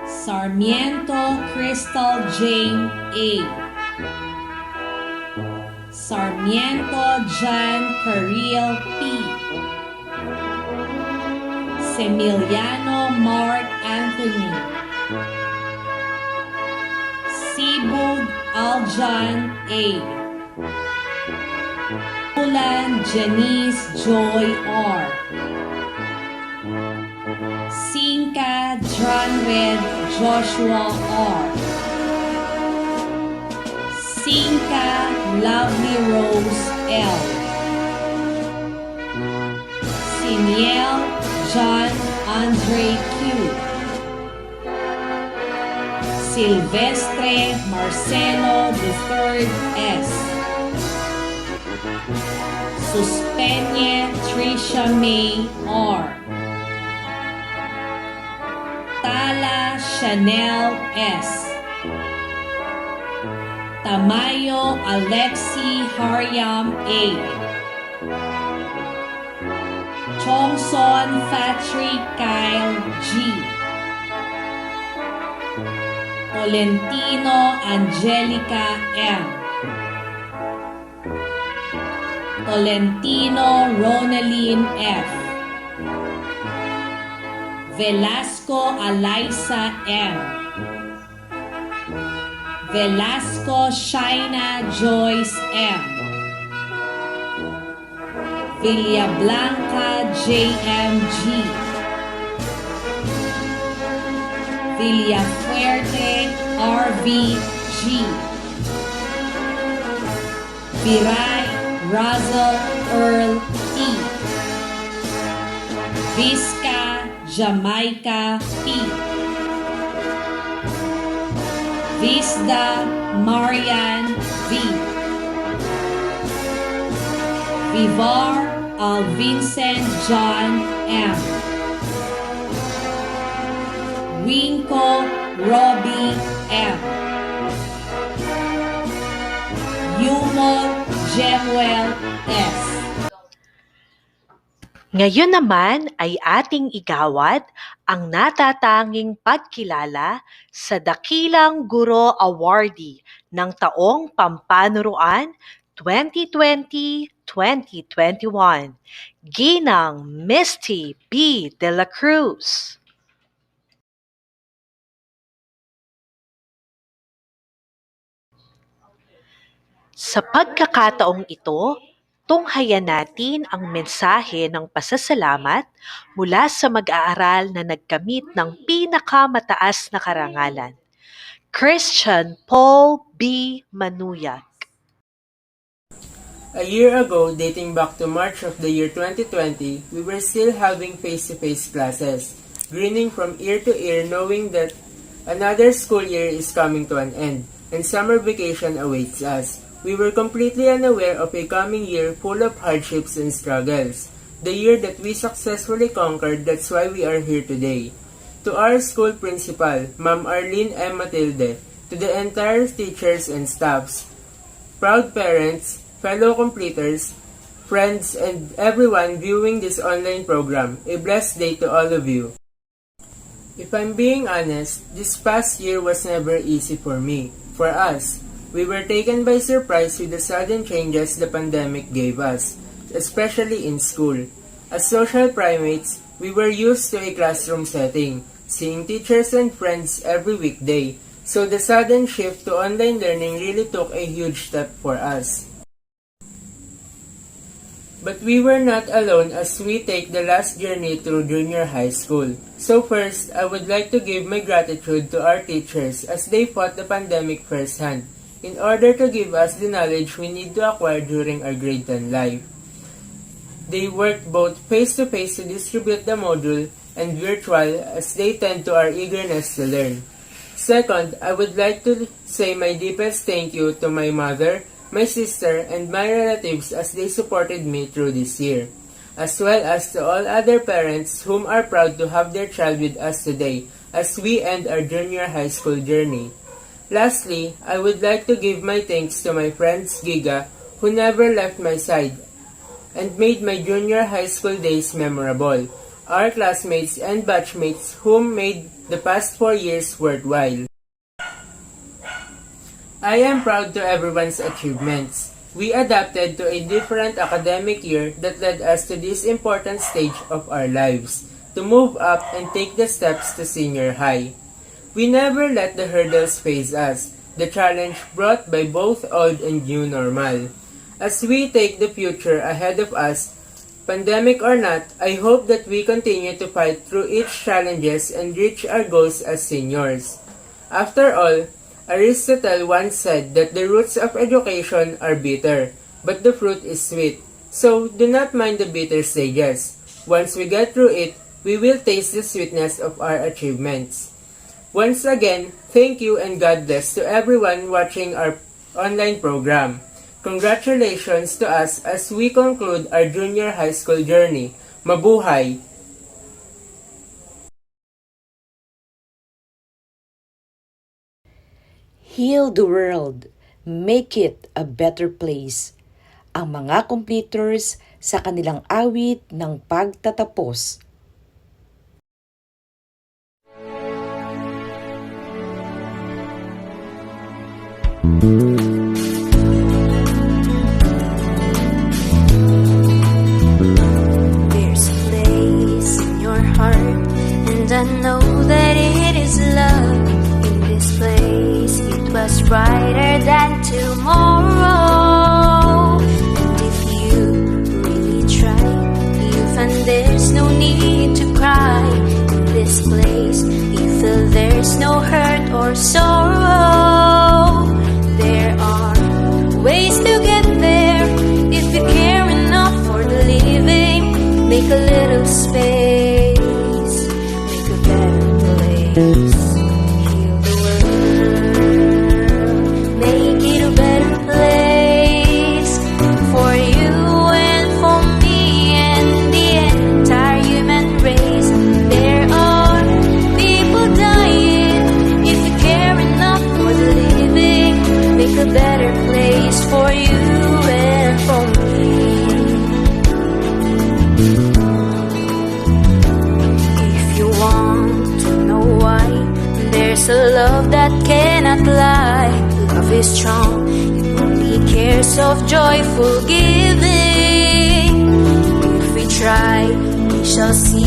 Sarmiento Crystal Jane A. Sarmiento John Carriel P. Semiliano Mark Anthony. Ibog Aljan A. Ulan Janice Joy R. Sinka Janred Joshua R. Sinka Lovely Rose L. Siniel John Andre Q. Silvestre Marcelo III S. Suspenye Trisha May R. Tala Chanel S. Tamayo Alexi Haryam A. Chongson Fatri Kyle G. Tolentino Angelica M. Tolentino Ronaline F. Velasco Alyssa M. Velasco Shaina Joyce M. Villablanca JMG. Villafuerte RVG. Viray Razel Earl T. Visca Jamaica P. Visda Marian V. Vivar Vincent John M. Winko Robbie M. Yumol Jemuel S. Ngayon naman ay ating igawad ang natatanging pagkilala sa dakilang guro awardee ng taong Pampanuruan 2020-2021, Ginang Misty B. De La Cruz. Sa pagkakataong ito, tunghayan natin ang mensahe ng pasasalamat mula sa mag-aaral na nagkamit ng pinakamataas na karangalan, Christian Paul B. Manuyag. A year ago, dating back to March of the year 2020, we were still having face-to-face classes, grinning from ear to ear knowing that another school year is coming to an end, and summer vacation awaits us. We were completely unaware of a coming year full of hardships and struggles. The year that we successfully conquered, that's why we are here today. To our school principal, Ma'am Arlene M. Matilde, to the entire teachers and staffs, proud parents, fellow completers, friends, and everyone viewing this online program, a blessed day to all of you. If I'm being honest, this past year was never easy for me, for us. We were taken by surprise with the sudden changes the pandemic gave us, especially in school. As social primates, we were used to a classroom setting, seeing teachers and friends every weekday, so the sudden shift to online learning really took a huge step for us. But we were not alone as we take the last journey through junior high school. So first, I would like to give my gratitude to our teachers as they fought the pandemic firsthand in order to give us the knowledge we need to acquire during our grade 10 life. They worked both face-to-face to distribute the module and virtual as they tend to our eagerness to learn. Second, I would like to say my deepest thank you to my mother, my sister, and my relatives as they supported me through this year, as well as to all other parents whom are proud to have their child with us today as we end our junior high school journey. Lastly, I would like to give my thanks to my friends Giga, who never left my side and made my junior high school days memorable, our classmates and batchmates whom made the past 4 years worthwhile. I am proud to everyone's achievements. We adapted to a different academic year that led us to this important stage of our lives, to move up and take the steps to senior high. We never let the hurdles phase us, the challenge brought by both old and new normal. As we take the future ahead of us, pandemic or not, I hope that we continue to fight through each challenges and reach our goals as seniors. After all, Aristotle once said that the roots of education are bitter, but the fruit is sweet. So do not mind the bitter stages. Once we get through it, we will taste the sweetness of our achievements. Once again, thank you and God bless to everyone watching our online program. Congratulations to us as we conclude our junior high school journey. Mabuhay! Heal the world. Make it a better place. Ang mga completers sa kanilang awit ng pagtatapos. There's a place in your heart, and I know that it is love. In this place, it was brighter than tomorrow. And if you really try, you find there's no need to cry. In this place, you feel there's no hurt or sorrow. There are ways to get there if you care enough for the living. Make a little space, make a better place. Heal the world, make it a better place for you and for me and the entire human race. There are people dying. If you care enough for the living, make a better place for you and for me. If you want to know why, there's a love that cannot lie. Love is strong, it only cares of joyful giving. If we try, we shall see.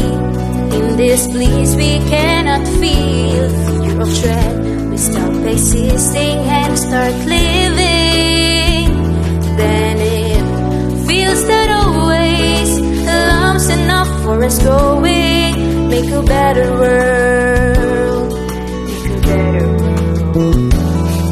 In this bliss we cannot feel fear of dread. We stop existing and start living. Then it feels that always love's enough for us going. Make a better world, make a better world.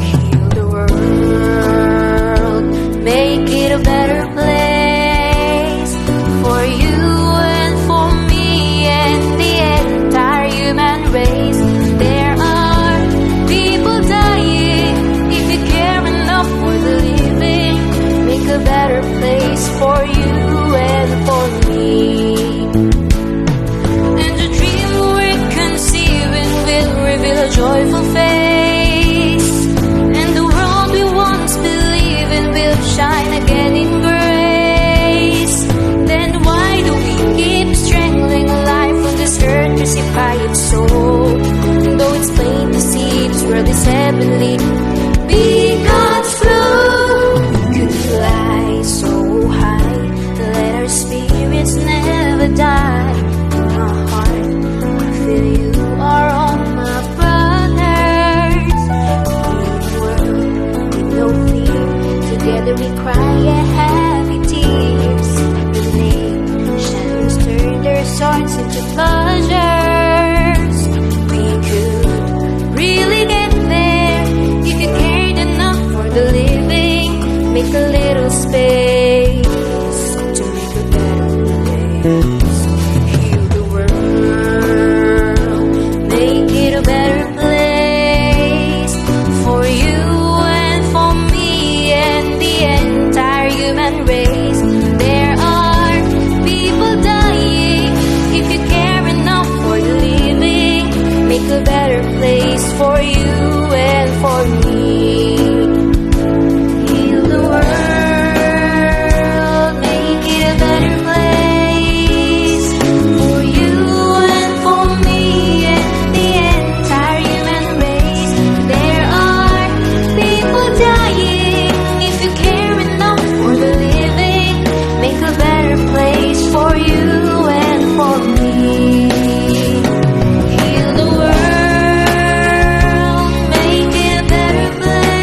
Heal the world, make it a better place for you and for me and the entire human race. There are people dying. If you care enough for the living, make a better place for you and for me. And the dream we're conceiving will reveal a joyful face, and the world we once believed in will shine again in grace. Then why do we keep strangling life on this earth, crucify its soul? Though it's plain to see this world is heavenly, be God's flow. We could fly so high, let our spirits never die. In my heart, I feel you are all my brothers. In the world with no fear, together we cry a happy tears. The nations turn their swords into pleasures. We could really get there if you cared enough for the living. Make a little space to make a better place. Heal the world, make it a better place for you and for me and the entire human race. There are people dying. If you care enough for the living, make a better place for you and for me. Heal the world, make it a better place for you and for me and the entire human race. There are people dying. If you care enough for the living, make a better place for you and for me. Heal the world, make it a better place.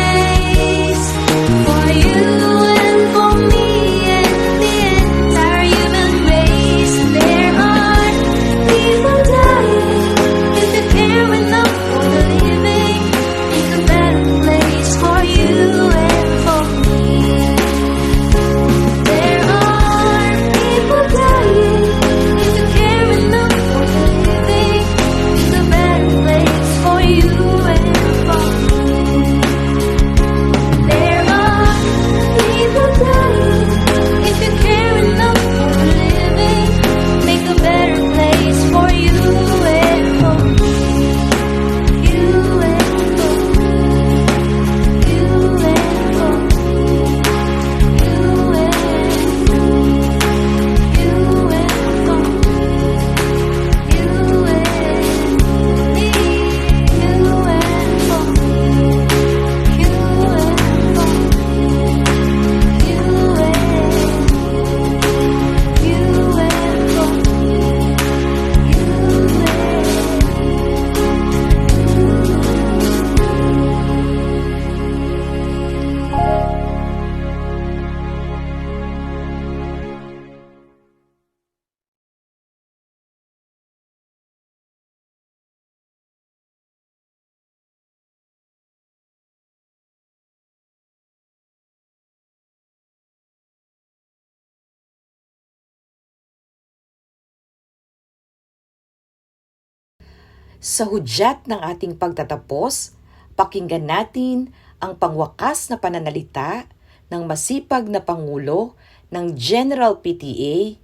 Sa hudyat ng ating pagtatapos, pakinggan natin ang pangwakas na pananalita ng masipag na Pangulo ng General PTA,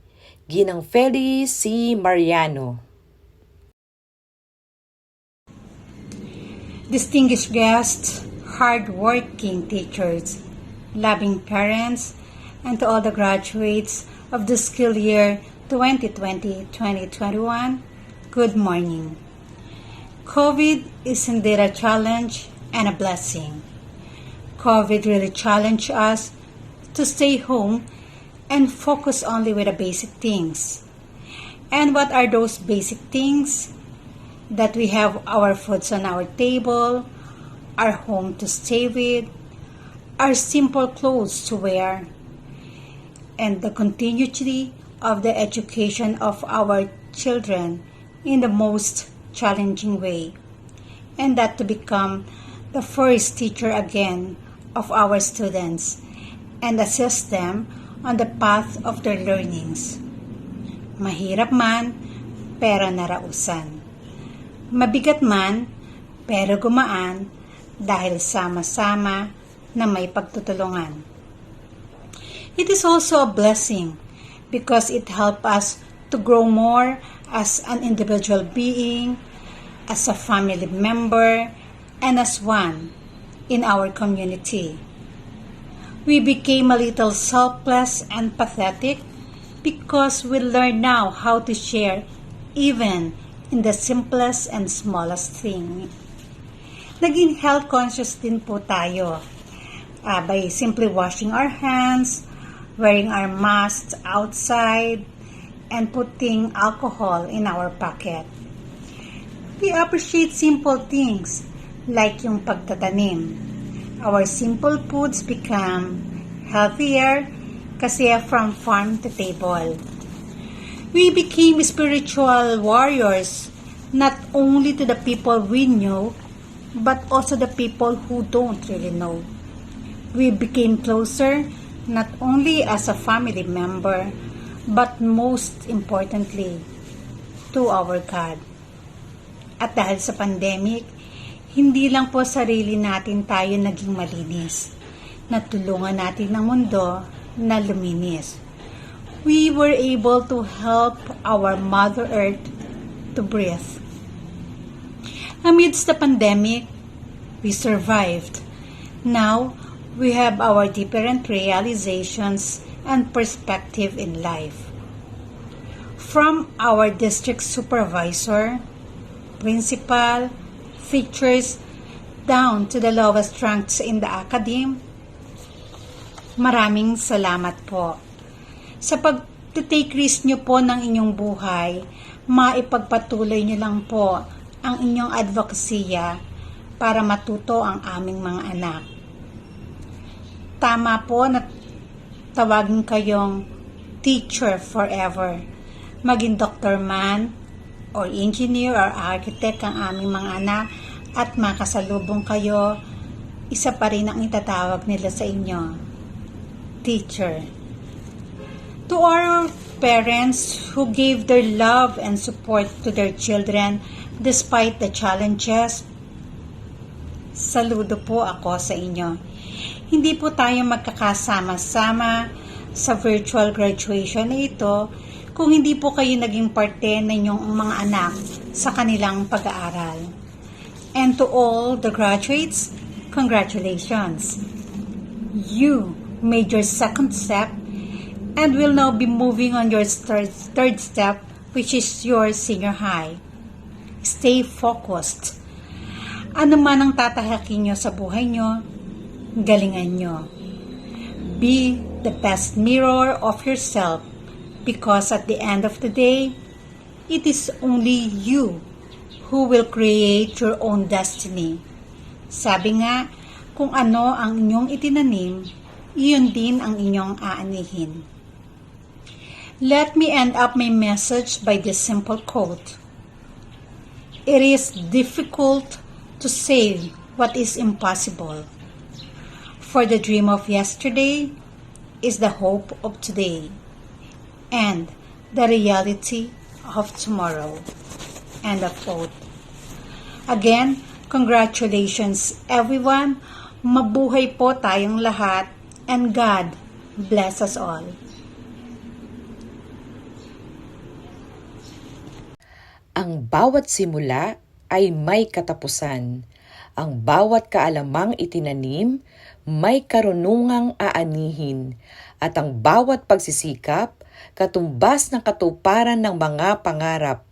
Ginang Feli C. Mariano. Distinguished guests, hard-working teachers, loving parents, and to all the graduates of the school year 2020-2021, good morning. COVID is indeed a challenge and a blessing. COVID really challenged us to stay home and focus only with the basic things. And what are those basic things? That we have our foods on our table, our home to stay with, our simple clothes to wear, and the continuity of the education of our children in the most challenging way, and that to become the first teacher again of our students and assist them on the path of their learnings. Mahirap man, pero narausan. Mabigat man, pero gumaan dahil sama-sama na may pagtutulungan. It is also a blessing because it helps us to grow more as an individual being, as a family member, and as one in our community. We became a little selfless and pathetic because we learn now how to share even in the simplest and smallest thing. Naging health conscious din po tayo by simply washing our hands, wearing our masks outside, and putting alcohol in our pocket. We appreciate simple things like yung pagtatanim. Our simple foods become healthier kasi from farm to table. We became spiritual warriors, not only to the people we know, but also the people who don't really know. We became closer, not only as a family member, but most importantly, to our God. At dahil sa pandemic, hindi lang po sarili natin tayo naging malinis. Natulungan natin ang mundo na luminis. We were able to help our Mother Earth to breathe. Amidst the pandemic, we survived. Now, we have our different realizations and perspective in life. From our district supervisor, principal, teachers, down to the lowest ranks in the academy, maraming salamat po. Sa pag-take risk nyo po ng inyong buhay, maipagpatuloy nyo lang po ang inyong advokasya para matuto ang aming mga anak. Tama po na tawagin kayong teacher forever. Maging doctor man, or engineer, or architect ang aming mga anak at makasalubong kayo, isa pa rin ang itatawag nila sa inyo, teacher. To our parents who gave their love and support to their children despite the challenges, saludo po ako sa inyo. Hindi po tayo magkakasama-sama sa virtual graduation na ito kung hindi po kayo naging parte ng inyong mga anak sa kanilang pag-aaral. And to all the graduates, congratulations! You made your second step and will now be moving on your third step, which is your senior high. Stay focused. Ano man ang tatahakin nyo sa buhay nyo, galingan nyo. Be the best mirror of yourself because at the end of the day, it is only you who will create your own destiny. Sabi nga, kung ano ang inyong itinanim, iyon din ang inyong aanihin. Let me end up my message by this simple quote. It is difficult to say what is impossible, for the dream of yesterday is the hope of today, and the reality of tomorrow. End of quote. Again, congratulations everyone. Mabuhay po tayong lahat and God bless us all. Ang bawat simula ay may katapusan. Ang bawat kaalamang itinanim, may karunungang aanihin. At ang bawat pagsisikap, katumbas ng katuparan ng mga pangarap.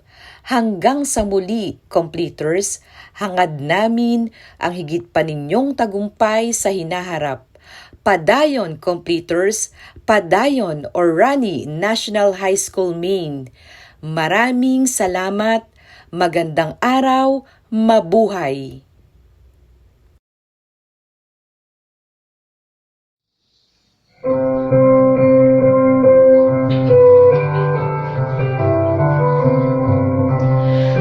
Hanggang sa muli, completers, hangad namin ang higit pa ninyong tagumpay sa hinaharap. Padayon, completers, padayon Orani National High School Main. Maraming salamat, magandang araw, mabuhay!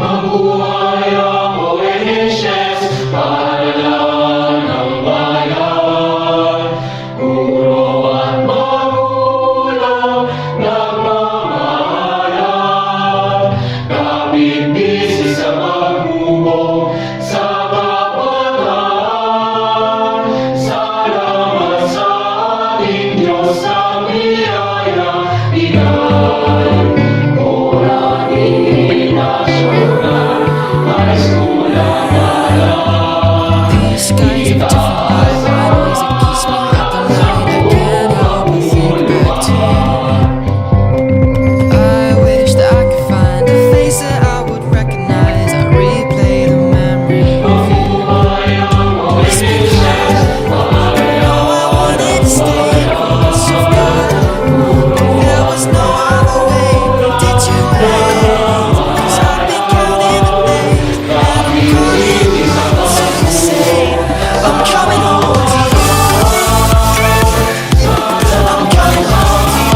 Mabuhay ang ONHS, paaralan ng bayan. Guro at magulang, nagmamahalan. Kapit-bisig sa maghubog sa kapatahan. Salamat sa ating Diyos sa biyaya, bigay. These skies of different light always it keeps me up at night. I can't help but think back to you. I wish that I could find a face that I would recognize. I replay the memory of you. It's been hard. No, I wanted to stay close. You've got there was no other way. Did you echo? 'Cause I've been counting the days, and I'm calling to say I'm coming home to you. I'm coming home to you. I'm coming home to you.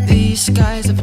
These skies of